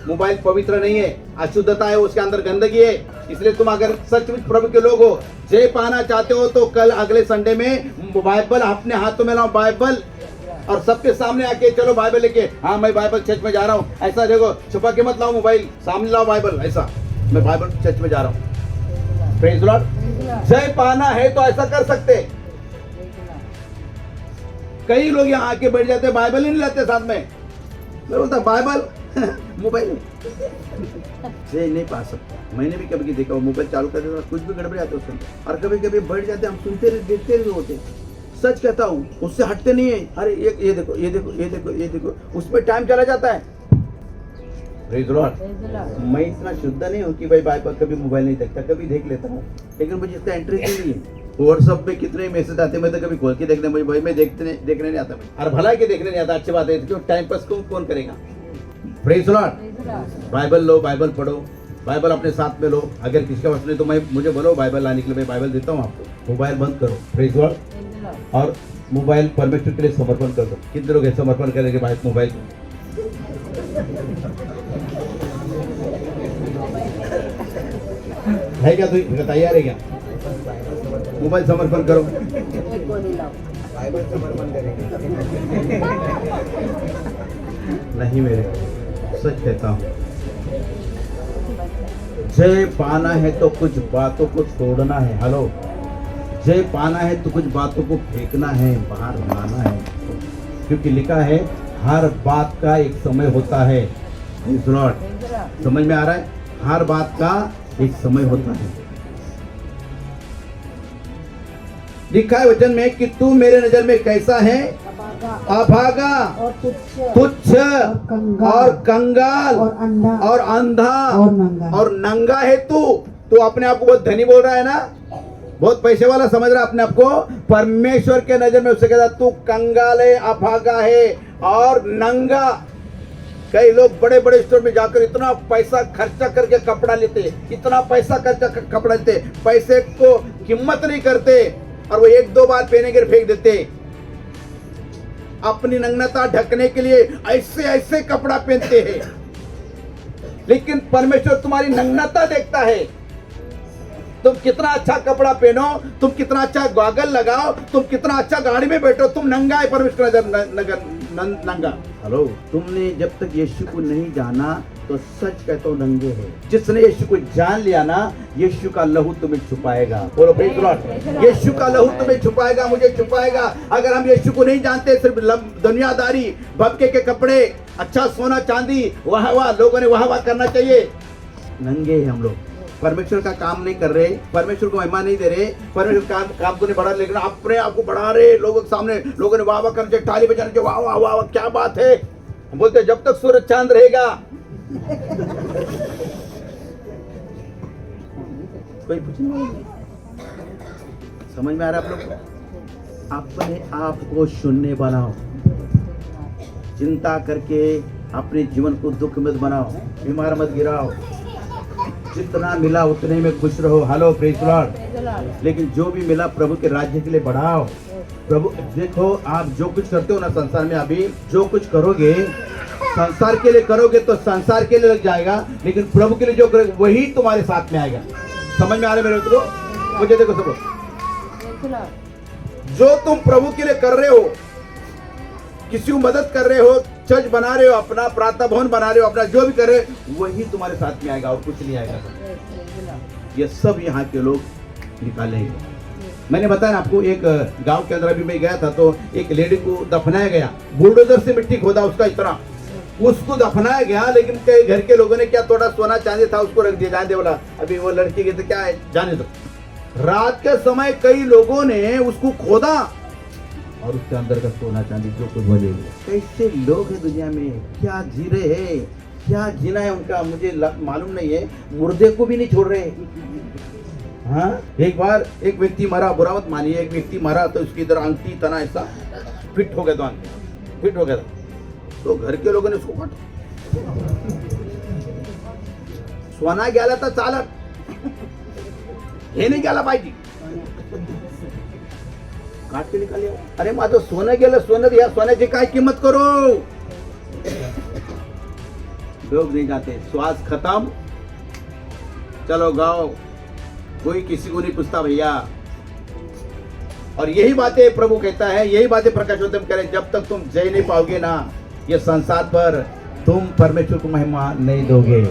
मोबाइल पवित्र नहीं है, अशुद्धता है, उसके अंदर गंदगी है। इसलिए तुम अगर सचमुच प्रभु के लोग हो, जय पाना चाहते हो, तो कल अगले संडे में बाइबल अपने हाथों में लाओ, बाइबल, और सबके सामने आके चलो बाइबल लेके, हाँ मैं बाइबल चर्च में जा रहा हूँ। ऐसा देखो, छुपा के मत लाओ मोबाइल, सामने लाओ बाइबल, ऐसा मैं बाइबल चर्च में जा रहा हूँ। Praise Lord. जय पाना है तो ऐसा कर सकते। कई लोग यहाँ आके बैठ जाते, बाइबल ही नहीं लाते साथ में। मैं बोलता बाइबल मोबाइल से नहीं पा सकता। मैंने भी कभी देखा, मोबाइल चालू कर देता, कुछ भी गड़बड़ आते उसमें, और कभी कभी बैठ जाते, हम सुनते रहे, देखते रहे होते। सच कहता हूँ, उससे हटते नहीं है। अरे ये देखो, ये देखो, ये देखो, ये देखो, उसमें टाइम चला जाता है। Praise Lord. मैं इतना शुद्ध नहीं हूँ कि भाई बाइबल कभी मोबाइल नहीं देखता, कभी देख लेता हूँ, लेकिन मुझे इतना इंटरेस्ट नहीं है। व्हाट्सएप पे कितने मैसेज आते हैं, मैं तो कभी खोल के देखने, मुझे भाई मैं देखने नहीं आता, और भला के देखने नहीं आता। अच्छी बात है, क्यों टाइम पास कौन करेगा। Praise Lord. बाइबल लो, बाइबल पढ़ो, बाइबल अपने साथ में लो। अगर किसका वश नहीं तो मुझे बोलो बाइबल लाने के लिए, मैं बाइबल देता हूँ आपको। मोबाइल बंद करो, प्रेज़ लॉर्ड, और मोबाइल परमेश्वर के लिए समर्पण कर दो। कितने लोग समर्पण करेंगे मोबाइल को। है क्या, तो तैयार है क्या, मोबाइल समर्पण करो। बाइबल समर्पण करेंगे नहीं, मेरे सच कहता हूँ, जय पाना है तो कुछ बातों को छोड़ना है। हेलो, जय पाना है तो कुछ बातों को फेंकना है, बाहर लाना है, क्योंकि लिखा है हर बात का एक समय होता है। समझ में आ रहा है, हर बात का एक समय होता है। लिखा है वचन में कि तू मेरे नजर में कैसा है, अभागा और तुच्छ और कंगाल और अंधा और नंगा है। तू अपने आप को बहुत धनी बोल रहा है ना, बहुत पैसे वाला समझ रहा है अपने आप को। परमेश्वर के नजर में उससे कहता तू कंगाल है, अभागा है और नंगा। कई लोग बड़े बड़े स्टोर में जाकर इतना पैसा खर्चा करके कपड़ा लेते, इतना पैसा खर्चा कर कपड़ा लेते, पैसे को कीमत नहीं करते, और वो एक दो बार पहने के फेंक देते। अपनी नग्नता ढकने के लिए ऐसे ऐसे कपड़ा पहनते हैं। लेकिन परमेश्वर तुम्हारी नग्नता देखता है। तुम कितना अच्छा कपड़ा पहनो, तुम कितना अच्छा गॉगल लगाओ, तुम कितना अच्छा गाड़ी में बैठो, तुम नंगा है, परमेश्वर नंगा। हेलो, तुमने जब तक यीशु को नहीं जाना तो सच कहता हूं नंगे है। जिसने यीशु को जान लिया ना, यीशु का लहू तुम्हें छुपाएगा। बोलो प्रेज़ द लॉर्ड। यीशु का लहू तुम्हें छुपाएगा, मुझे छुपाएगा। अगर हम यीशु को नहीं जानते, सिर्फ दुनियादारी, भपके के कपड़े, अच्छा सोना चांदी, वाह वाह, लोगों ने वाह वाह करना चाहिए, नंगे हैं हम लोग। परमेश्वर का काम नहीं कर रहे, परमेश्वर को महिमा नहीं दे रहे, परमेश्वर काम को नहीं बढ़ा, लेकिन अपने आप को बढ़ा रहे। लोगों के सामने लोगों ने वाह वाह करना चाहिए, ताली बजाना चाहिए, वाह वाह वाह वाह, क्या बात है। बोलते जब तक सूरज चांद रहेगा। कोई कुछ नहीं समझ में आ रहा है आप लोग को? अपने आप को शून्य बनाओ, चिंता करके अपने जीवन को दुख मत बनाओ, बीमार मत गिराओ। जितना मिला उतने में खुश रहो। Hello praise the Lord. लेकिन जो भी मिला प्रभु के राज्य के लिए बढ़ाओ। प्रभु देखो, आप जो कुछ करते हो ना संसार में, अभी जो कुछ करोगे संसार के लिए करोगे तो संसार के लिए लग जाएगा, लेकिन प्रभु के लिए जो करोगे वही तुम्हारे साथ में आएगा। समझ में आ रहा है मेरे मित्रों? मुझे देखो सब, जो तुम प्रभु के लिए कर रहे हो, किसी को मदद कर रहे हो, चर्च बना रहे हो, अपना प्रातः भवन बना रहे हो, अपना जो भी कर रहे हो वही तुम्हारे साथ में आएगा और कुछ नहीं आएगा। ये सब यहाँ के लोग निकालेंगे। मैंने बताया ना आपको, एक गांव के अंदर अभी मैं गया था तो एक लेडी को दफनाया गया, बुलडोजर से मिट्टी खोदा उसका इतना, उसको दफनाया गया। लेकिन कई घर के लोगों ने क्या, थोड़ा सोना चांदी था उसको रख दिया, जाने दे बोला, अभी वो लड़की की तो क्या है, जाने दो। रात के समय कई लोगों ने उसको खोदा और उसके अंदर का सोना चांदी जो कुछ बोले। कैसे लोग हैं दुनिया में, क्या जी रहे हैं, क्या जीना है उनका मुझे मालूम नहीं है। मुर्दे को भी नहीं छोड़ रहे। हाँ, एक बार एक व्यक्ति मरा, बुरा मत मानिए, एक व्यक्ति मरा तो उसकी इधर अंगठी तना ऐसा फिट हो गया, तो अंगठी फिट हो गया तो घर के लोगों ने उसको काट, सोना गेला तर चालत, हे नाही गेला पाहिजे, काट के निकाल। अरे माझं सोनं गेलं, सोनं या सोन्याची काय किंमत करो। लोग नहीं जाते, श्वास खत्म, चलो गाओ, कोई किसी को नहीं पूछता भैया। और यही बातें प्रभु कहता है, यही बातें प्रकाशोत्तम करें, जब तक तुम जय नहीं पाओगे ना ये संसार पर, तुम परमेश्वर को महिमा नहीं दोगे।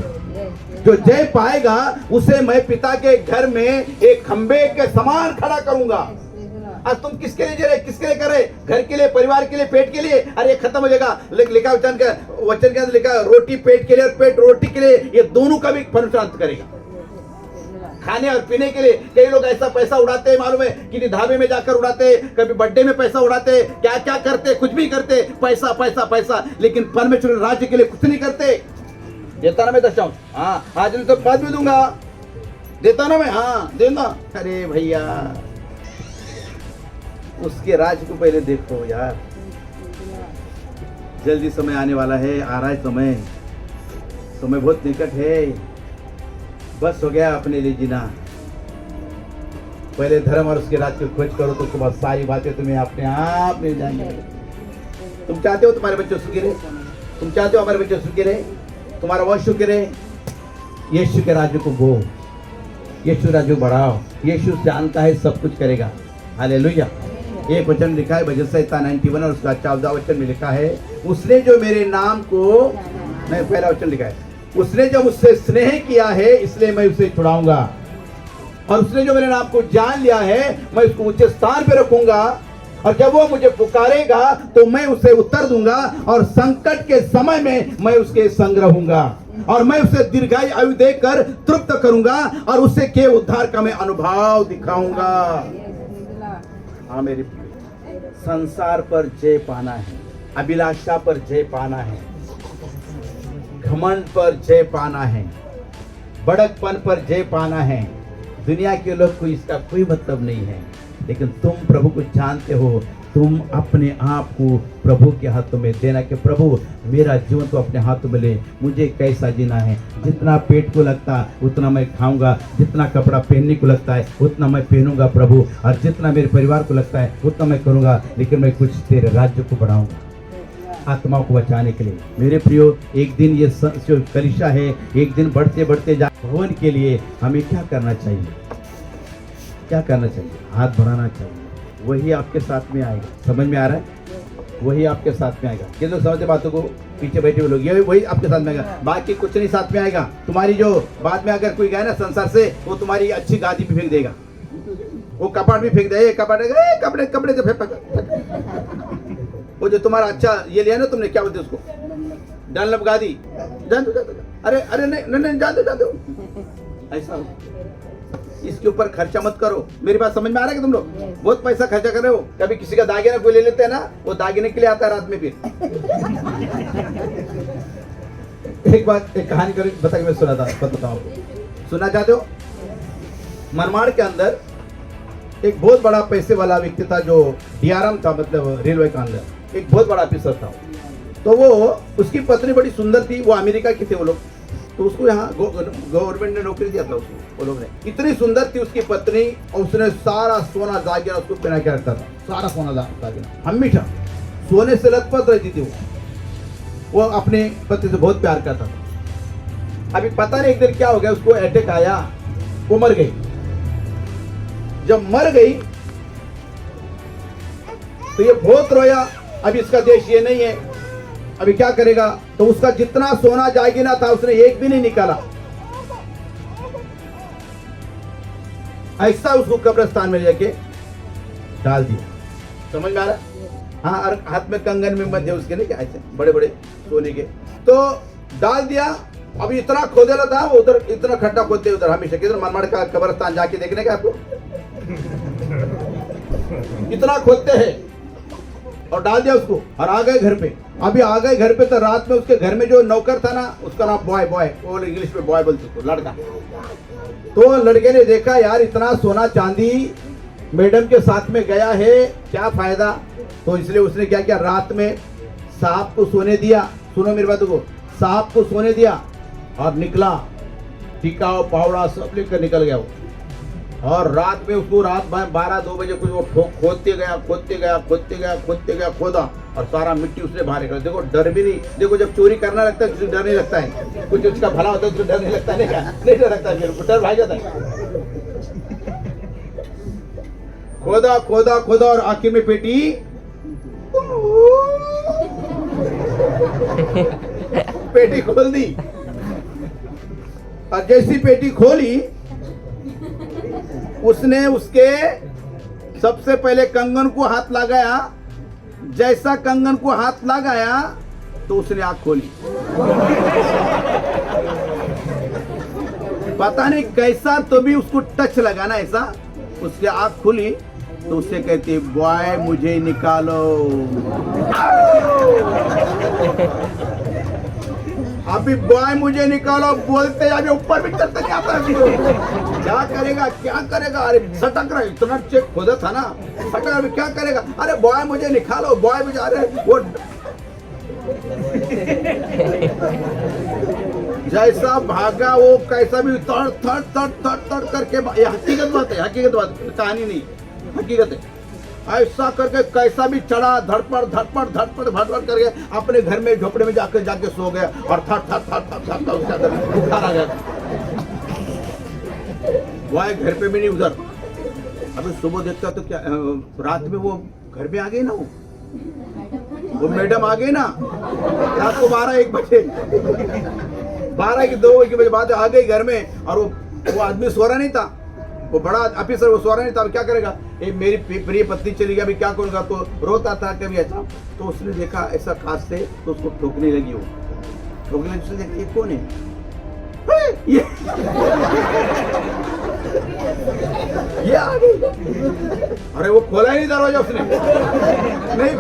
जो जय पाएगा उसे मैं पिता के घर में एक खंबे के समान खड़ा करूंगा। आज तुम किसके लिए जी रहे, किसके लिए कर रहे? घर के लिए, परिवार के लिए, पेट के लिए? अरे खत्म हो जाएगा। लिखा वचन के अंदर लिखा, रोटी पेट के लिए और पेट रोटी के लिए, ये दोनों का भी परमेश्वर करेगा। खाने और पीने के लिए कई लोग ऐसा पैसा उड़ाते हैं, मालूम है, किसी ढाबे में जाकर उड़ाते, कभी बर्थडे में पैसा उड़ाते, क्या क्या करते, कुछ भी करते, पैसा पैसा पैसा, लेकिन परमेश्वर राज्य के लिए कुछ नहीं करते। देता ना मैं 10 हाँ, आज नहीं तो बाद में दूंगा, देता ना मैं, हाँ देना। अरे भैया, उसके राज्य को पहले देखो यार। जल्दी समय आने वाला है, आ रहा है समय, समय बहुत निकट है। बस हो गया अपने लिए जीना। पहले धर्म और उसके राज्य को खोज करो तो उसके बाद सारी बातें तुम्हें अपने आप मिल जाएंगी। तुम चाहते हो तुम्हारे बच्चे सुखी रहे, तुम चाहते हो हमारे बच्चे सुखी रहे, तुम्हारा वंश सुखी रहे, यीशु के राज्य को बो, यीशु राज्य को बढ़ाओ। यीशु जानता है सब कुछ करेगा। हालेलुया। एक वचन लिखा है भजन संहिता 91 और उसका 14वां वचन में लिखा है, उसने जो मेरे नाम को, नहीं पहला वचन लिखा है, उसने जो मुझसे स्नेह किया है इसलिए मैं उसे छुड़ाऊंगा, और उसने जो मेरे नाम को जान लिया है मैं उसको ऊंचे स्थान पे रखूंगा, और जब वो मुझे पुकारेगा तो मैं उसे उत्तर दूंगा, और संकट के समय में मैं उसके संग रहूंगा, और मैं उसे दीर्घायु आयु देकर तृप्त करूंगा, और उसे के उद्धार का मैं अनुभव दिखाऊंगा। हाँ मेरे संसार पर जय पाना है, अभिलाषा पर जय पाना है, घमंड पर जय पाना है, बड़कपन पर जय पाना है। दुनिया के लोग को इसका कोई मतलब नहीं है, लेकिन तुम प्रभु को जानते हो, तुम अपने आप को प्रभु के हाथों में देना कि प्रभु मेरा जीवन तो अपने हाथों में ले, मुझे कैसा जीना है। जितना पेट को लगता उतना मैं खाऊंगा, जितना कपड़ा पहनने को लगता है उतना मैं पहनूंगा प्रभु, और जितना मेरे परिवार को लगता है उतना मैं करूंगा, लेकिन मैं कुछ तेरे राज्य को बढ़ाऊंगा। आत्माओं को बचाने के लिए। मेरे प्रियो, एक दिन ये जो कलीसिया है, एक दिन बढ़ते बढ़ते जा भवन के लिए हमें क्या करना चाहिए? क्या करना चाहिए? हाथ बढ़ाना चाहिए। वही आपके साथ में आएगा। समझ में आ रहा है? वही आपके साथ में आएगा। ये लोग समझते बातों को, पीछे बैठे हुए लोग, ये वही आपके साथ में आएगा। बाकी कुछ नहीं साथ में आएगा। तुम्हारी जो बाद में अगर कोई गया ना संसार से, वो तुम्हारी अच्छी गादी भी फेंक देगा, वो कपाट भी फेंक देगा। कपड़े कपड़े से वो जो तुम्हारा अच्छा ये लिया ना तुमने, क्या बोलते उसको, डाल गादी, जान दो। अरे अरे नहीं जान दो। ऐसा इसके ऊपर खर्चा मत करो। मेरी बात समझ में आ रहा है कि तुम लोग बहुत पैसा खर्चा कर रहे हो? कभी किसी का दागिना कोई ले लेते हैं ना, वो दागिने के लिए आता है रात में। फिर एक बात, एक कहानी कर बता के मैं सुना था, बताओ सुनना चाहते हो? मनमाड़ के अंदर एक बहुत बड़ा पैसे वाला व्यक्ति था, जो DRM था, मतलब रेलवे का अंदर एक बहुत बड़ा ऑफिसर था। तो वो, उसकी पत्नी बड़ी सुंदर थी, वो अमेरिका की थे वो लोग। तो उसको यहाँ गवर्नमेंट ने नौकरी दिया था उसको, वो लोग ने। इतनी सुंदर थी उसकी पत्नी, और उसने सारा सोना दागिना उसको पहना के रखता था, सारा सोना दागिना हमेशा सोने से लथपथ रहती थी वो अपने पति से बहुत प्यार करता था। अभी पता नहीं एक दिन क्या हो गया, उसको अटैक आया, वो मर गई। जब मर गई तो ये बहुत रोया। अभी इसका देश ये नहीं है, अभी क्या करेगा? तो उसका जितना सोना दागिना था उसने एक भी नहीं निकाला, ऐसा उसको कब्रिस्तान में लेके डाल दिया। समझ में आ रहा? हाँ, और हाथ में कंगन में मध्य उसके नहीं, क्या ऐसे बड़े बड़े सोने के, तो डाल दिया। अभी इतना खोदेला था, उधर इतना खड्डा खोदते उधर, हमेशा किधर मनमाड़ का कब्रिस्तान जाके देखने का आपको, इतना खोदते हैं, और डाल दिया उसको, और आ गए घर पे। अभी आ गए घर पे तो रात में उसके घर में जो नौकर था ना, उसका नाम बॉय, वो इंग्लिश में बॉय बोलते उसको, लड़का। तो लड़के ने देखा, यार इतना सोना चांदी मैडम के साथ में गया है, क्या फायदा? तो इसलिए उसने क्या किया, रात में सांप को सोने दिया। सुनो मेरी बातों को, सांप को सोने दिया और निकला, टीका पावड़ा सब लेकर निकल गया वो। और रात में उसको रात 12-2 बजे कुछ वो खोदते गया, खोदा, और सारा मिट्टी उसने बाहर निकला। देखो डर भी नहीं, देखो जब चोरी करना लगता है किसी डर नहीं लगता है, कुछ उसका भला होता है उसको डर नहीं लगता है, नहीं डर लगता है, डर भाग जाता है। खोदा और आखिर में पेटी खोल दी। और जैसी पेटी खोली, उसने उसके सबसे पहले कंगन को हाथ लगाया। जैसा कंगन को हाथ लगाया तो उसने आंख खोली। पता नहीं कैसा, तो भी उसको टच लगा ना ऐसा, उसकी आंख खुली तो उससे कहती, बॉय मुझे निकालो। अभी बॉय मुझे निकालो बोलते, अभी ऊपर भी चलते क्या करेगा? अरे सटक रहा, इतना चेक खोदा था ना, सटक, अभी क्या करेगा? अरे बॉय मुझे निकालो, बॉय भी जा रहे वो। जैसा भागा वो, कैसा भी थड़ करके, ये हकीकत बात है, कहानी नहीं, हकीकत है। ऐसा करके कैसा भी चढ़ा, धड़पड़ करके अपने घर में झोपड़े में जाके सो गया, और थड़ बुखार आ गया। वो घर पे भी नहीं, उधर। अभी सुबह देखता तो क्या, रात में वो घर में आ गई ना, वो मैडम आ गई ना, रात को 12-1 बजे, 12-2 बजे बाद आ गई घर में। और वो आदमी सो रहा नहीं था, वो बड़ा ऑफिसर, वो सो रहा नहीं था। क्या करेगा? मेरी प्रिय पत्नी चली गई, अभी क्या करूंगा? तो रोता था कभी ऐसा। तो उसने देखा ऐसा खास से, तो उसको ठोकने लगी। वो ठोकने लगी, उसने देखा ये कौन है? ये आ गई। अरे वो खोला ही नहीं दरवाजा, उसने नहीं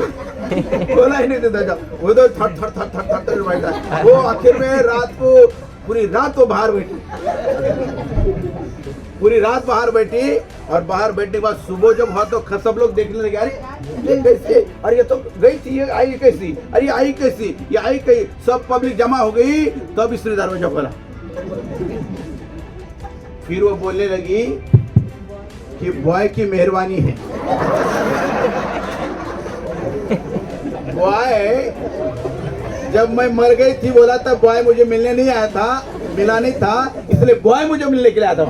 खोला ही नहीं दरवाजा, वो तो थर बैठा। वो आखिर में रात को पूरी रात वो बाहर बैठी, पूरी रात बाहर बैठी। और बाहर बैठने के बाद सुबह जब हुआ तो सब लोग देखने लगे, अरे ये कैसे? अरे ये तो गई थी, ये आई कैसी? अरे आई कैसी? ये आई कहीं? सब पब्लिक जमा हो गई, तब इसने दरवाजा खोला। फिर वो बोलने लगी कि बॉय की मेहरबानी है, बॉय जब मैं मर गई थी बोला था बॉय मुझे मिलने नहीं आया था, मिला नहीं था, इसलिए बॉय मुझे मिलने के लिए आया था।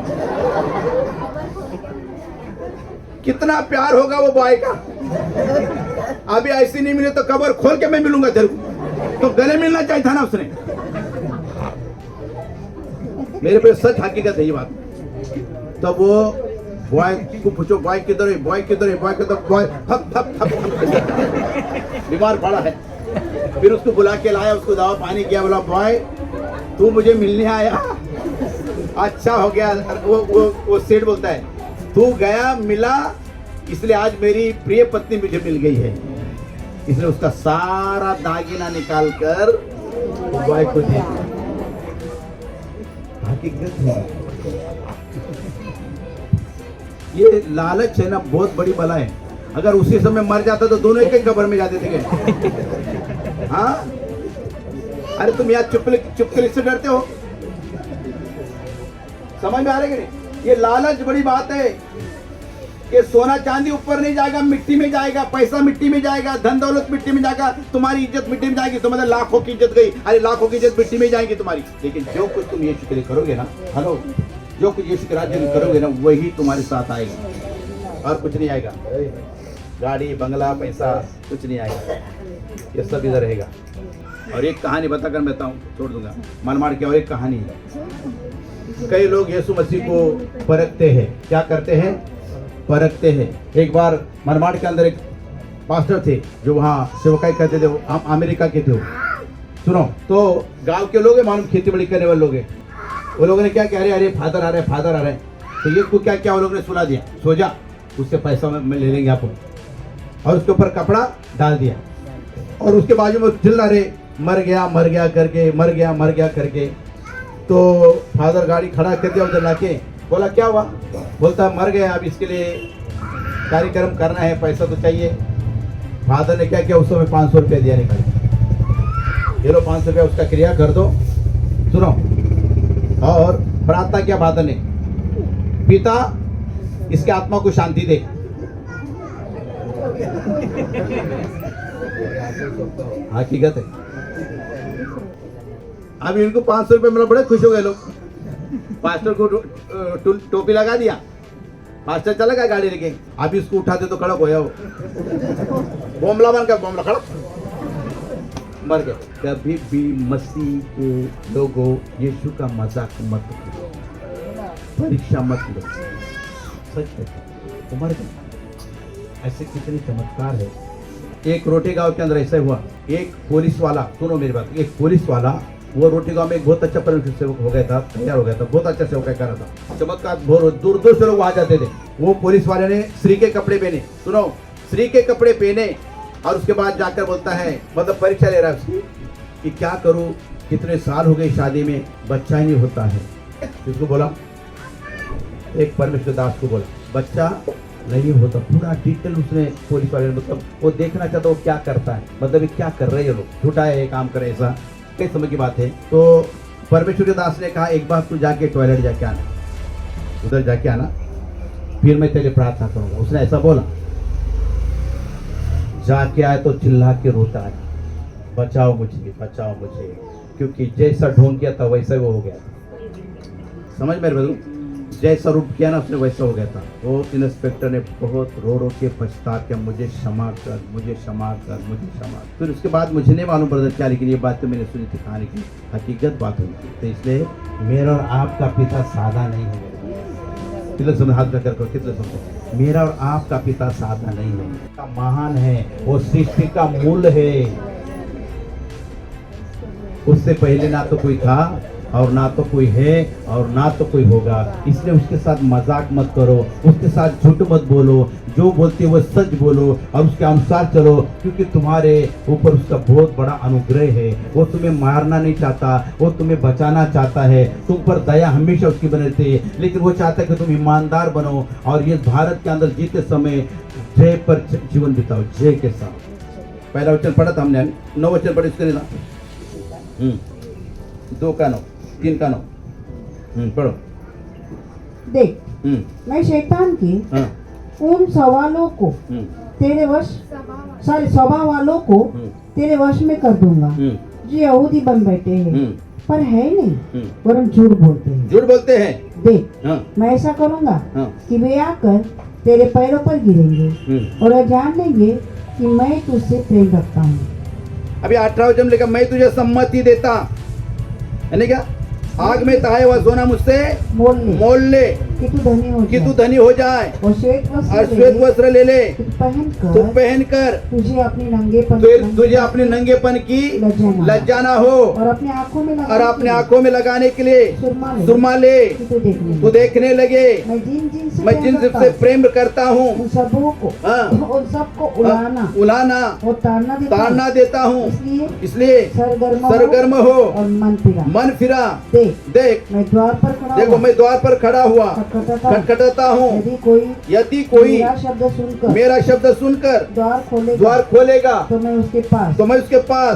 कितना प्यार होगा वो बॉय का। अभी ऐसी नहीं मिले तो कबर खोल के मैं मिलूंगा तेरे को। तो गले मिलना चाहिए था ना उसने। मेरे पे सच हकीकत है ये बात। तब वो बॉय को पूछो बॉय किधर है, बॉय किधर है, बॉय किधर, बॉय थप थप थप थप बीमार पड़ा है। फिर उसको बुला के लाया, उसको दवा पानी किया, बोला बॉय तू मुझे मिलने आया, अच्छा हो गया। वो सेठ बोलता है तू गया मिला, इसलिए आज मेरी प्रिय पत्नी मुझे मिल गई है। इसलिए उसका सारा दागिना निकाल कर बॉय को दिया। हकीकत है ये लालच है ना, बहुत बड़ी बला है। अगर उसी समय मर जाता तो दोनों एक ही कब्र में जाते थे क्या? हाँ, अरे तुम यार चुपके से डरते हो, समझ में आ रहा है कि नहीं? ये लालच बड़ी बात है कि सोना चांदी ऊपर नहीं जाएगा, मिट्टी में जाएगा, पैसा मिट्टी में जाएगा, धन दौलत मिट्टी में जाएगा, तुम्हारी इज्जत मिट्टी में जाएगी। तुम्हारे लाखों की इज्जत गई, अरे लाखों की इज्जत मिट्टी में जाएगी तुम्हारी। लेकिन जो कुछ तुम यीशु के लिए करोगे ना, हेलो, जो कुछ यीशु के राज्य में करोगे ना वही तुम्हारे साथ आएगा और कुछ नहीं आएगा। गाड़ी बंगला पैसा कुछ नहीं आएगा, ये सब इधर रहेगा। और एक कहानी बताकर मैं बताऊं, छोड़ दूंगा मनमाड़ की। और एक कहानी है, कई लोग यीशु मसीह को परखते हैं। क्या करते हैं? परखते हैं। एक बार मनमाड़ के अंदर एक पास्टर थे जो वहाँ सेवकाई करते थे, वो अमेरिका के थे। वो सुनो, तो गांव के लोग हैं, मालूम खेती बड़ी करने वाले लोग हैं। वो लोगों ने क्या कह रहे, अरे फादर आ रहे, फादर आ रहे। तो ये को क्या क्या वो लोगों ने सुना दिया, सो जा, उससे पैसा में ले लेंगे आपको। और उसके ऊपर कपड़ा डाल दिया और उसके बाजू में चिल्ला रहे, मर गया मर गया करके, मर गया मर गया करके। तो फादर गाड़ी खड़ा कर दिया उधर लाके, बोला क्या हुआ? बोलता मर गया, अब इसके लिए कार्यक्रम करना है, पैसा तो चाहिए। फादर ने क्या किया, उस समय 500 रुपया दिया, निकाल, ये लो 500 रुपया, उसका क्रिया कर दो। सुनो, और प्रार्थना किया फादर ने, पिता इसके आत्मा को शांति दे। हकीकत है। अब इनको 500 रुपये मिला, बड़े खुश हो गए लोग। पास्टर को टोपी लगा दिया, पास्टर चला गया गाड़ी लेके। अब इसको उठाते तो खड़क हो जाओ, बोमला बन गया, बोमला खड़क मर गया। कभी भी मसीह के लोगों यीशु का मजाक मत करो, परीक्षा मत लो। सच है, उमर गया। ऐसे कितने चमत्कार है। एक रोटी गांव के अंदर ऐसा हुआ, एक पुलिस वाला, सुनो मेरी बात, एक पुलिस वाला वो रोटी गांव में एक बहुत अच्छा परमेश्वर सेवक हो गया था, तैयार हो गया था, बहुत अच्छा सेवक कर रहा था। चमत्कार बहुत दूर दूर से लोग आ जाते थे। वो पुलिस वाले ने स्त्री के कपड़े पहने, सुनो, स्त्री के कपड़े पहने, और उसके बाद जाकर बोलता है, मतलब परीक्षा ले रहा है उसकी कि क्या करूं, कितने साल हो गए शादी में, बच्चा ही नहीं होता है। किसको बोला? एक परमेश्वर दास को बोला, बच्चा नहीं होता। पूरा डिटेल उसने पुलिस वाले ने, मतलब वो देखना चाहता वो क्या करता है, मतलब ये क्या कर रहे हैं लोग, झूठा है काम करे, ऐसा कई समय की बात है। तो परमेश्वर दास ने कहा, एक बार तू जाके टॉयलेट जाके आना, उधर जाके आना, फिर मैं तेरे प्रार्थना करूंगा। उसने ऐसा बोला, जाके आया तो चिल्ला के रोता है, बचाओ मुझे, बचाओ मुझे, क्योंकि जैसा ढोंग किया था वैसा वो हो गया था। समझ मेरे बदलू, जैसा रूप किया ना उसने वैसा हो गया था। वो इंस्पेक्टर ने बहुत रो रो के पछता के, मुझे क्षमा कर, मुझे क्षमा कर, मुझे क्षमा। फिर उसके बाद मुझे नहीं मालूम ब्रदर क्या, लेकिन ये बात तो मैंने सुनी थी, कहानी की हकीकत बात हुई थी। तो इसलिए मेरा और आपका पिता सादा नहीं है। कितने समय हाथ कर, कितने समय, मेरा और आपका पिता सादा नहीं है, महान है, वो सृष्टि का मूल है। उससे पहले ना तो कोई था और ना तो कोई है और ना तो कोई होगा। इसलिए उसके साथ मजाक मत करो, उसके साथ झूठ मत बोलो, जो बोलते हो वो सच बोलो और उसके अनुसार चलो, क्योंकि तुम्हारे ऊपर उसका बहुत बड़ा अनुग्रह है। वो तुम्हें मारना नहीं चाहता, वो तुम्हें बचाना चाहता है, तुम पर दया हमेशा उसकी बनी रहती है, लेकिन वो चाहता है कि तुम ईमानदार बनो और ये भारत के अंदर जीते समय जय पर जीवन बिताओ, जय के साथ। पहला वचन पढ़ा था हमने, 9 वचन पढ़े इसके लिए, 2 का 9, 3 का 9, पढ़ो। देख, मैं शैतान के उन सवालों को तेरे वश सारे स्वभाव वालों को तेरे वश में कर दूंगा। जो यहूदी बन बैठे हैं पर है नहीं, वरन झूठ बोलते हैं। झूठ बोलते हैं। देख, हाँ। मैं ऐसा करूंगा हाँ। कि वे आकर तेरे पैरों पर गिरेंगे और वे जान लेंगे कि मैं तुझसे प्रेम रखता हूँ। अभी 18 वचन लिखा, मैं तुझे सम्मति देता, यानी क्या, आग में तहाए हुआ सोना मुझसे मोल ले कि तू धनी हो कि जाए। तू धनी हो जाए, और श्वेत और श्वेत वस्त्र ले ले तू तू पहन कर तुझे अपने नंगेपन तुझे अपने नंगेपन की लज्जा ना हो, और अपने आंखों में और अपने आंखों में लगाने के लिए सुरमा ले कि तू देखने लगे। मैं जिन से प्रेम करता हूँ उन सबों को हाँ। उन सबको उलाना और ताड़ना देता हूँ। इसलिए सरगर्म हो और मन फिरा। देख मैं द्वार पर खड़ा देखो, हुआ, मैं द्वार पर खड़ा हुआ खटखटाता हूँ। यदि कोई मेरा शब्द सुनकर द्वार खोलेगा तो मैं उसके पास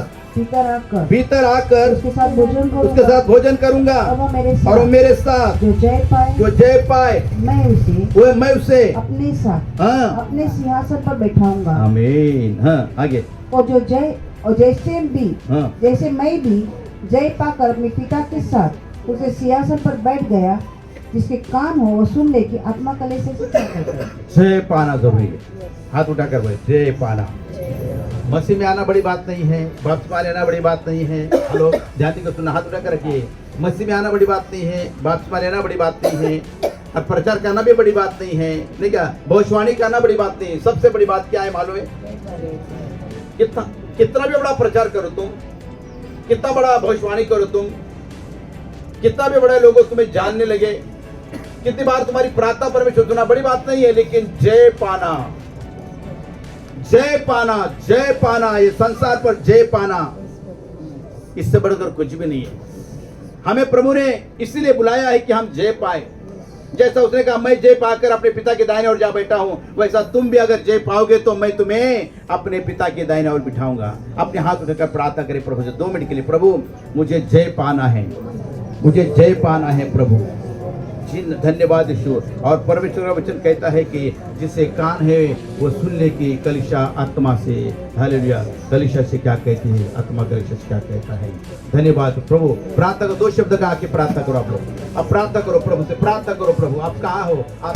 भीतर आकर उसके साथ भोजन करूंगा, और वो मेरे साथ जो जय पाए मैं उसे अपने साथ हाँ। अपने सिंहासन पर बैठाऊंगा। आमीन। हाँ, आगे। और जैसे मैं भी जय पाकर अपने पिता के साथ उसे सिंहासन पर बैठ गया, जिसके कान हो वो सुन ले कि आत्मा कलेश से क्या कहता है। जय पाना जरूरी है। हाथ उठाकर बोले जय पाना। मसीह में आना बड़ी बात नहीं है, बपतिस्मा लेना बड़ी बात नहीं है। हेलो, ध्यान को सुनना, हाथ उठाकर रखिए। मसीह में आना बड़ी बात नहीं है, बपतिस्मा लेना बड़ी बात नहीं है, और प्रचार करना भी बड़ी बात नहीं है, नहीं क्या, भविष्यवाणी करना बड़ी बात नहीं है। सबसे बड़ी बात क्या है मालूम है? कितना भी बड़ा प्रचार करो तुम, कितना बड़ा भविष्यवाणी करो तुम, कितना भी बड़े लोगों तुम्हें जानने लगे, कितनी बार तुम्हारी प्रार्थना परमेश्वर सुना, बड़ी बात नहीं है। लेकिन जय पाना, ये संसार पर जय पाना, इससे बढ़कर कुछ भी नहीं है। हमें प्रभु ने इसीलिए बुलाया है कि हम जय पाए। जैसा उसने कहा, मैं जय पाकर अपने पिता के दाहिने ओर जा बैठा हूं, वैसा तुम भी अगर जय पाओगे तो मैं तुम्हें अपने पिता के दाहिने ओर बिठाऊंगा। अपने हाथ उठाकर प्रार्थना करें प्रभु से 2 मिनट के लिए। प्रभु, मुझे जय पाना है, मुझे जय पाना है प्रभु जी। धन्यवाद ईश्वर। और परमेश्वर का वचन कहता है कि जिसे कान है वो सुन ले कि कलीसिया आत्मा से, हालेलुया, कलीसिया से क्या कहती है, आत्मा कलीसिया से क्या कहता है। धन्यवाद प्रभु। प्रार्थना को 2 शब्द का आके प्रार्थना करो आप लोग। अब प्रार्थना करो प्रभु से, प्रार्थना करो प्रभु। आप कहाँ हो? आप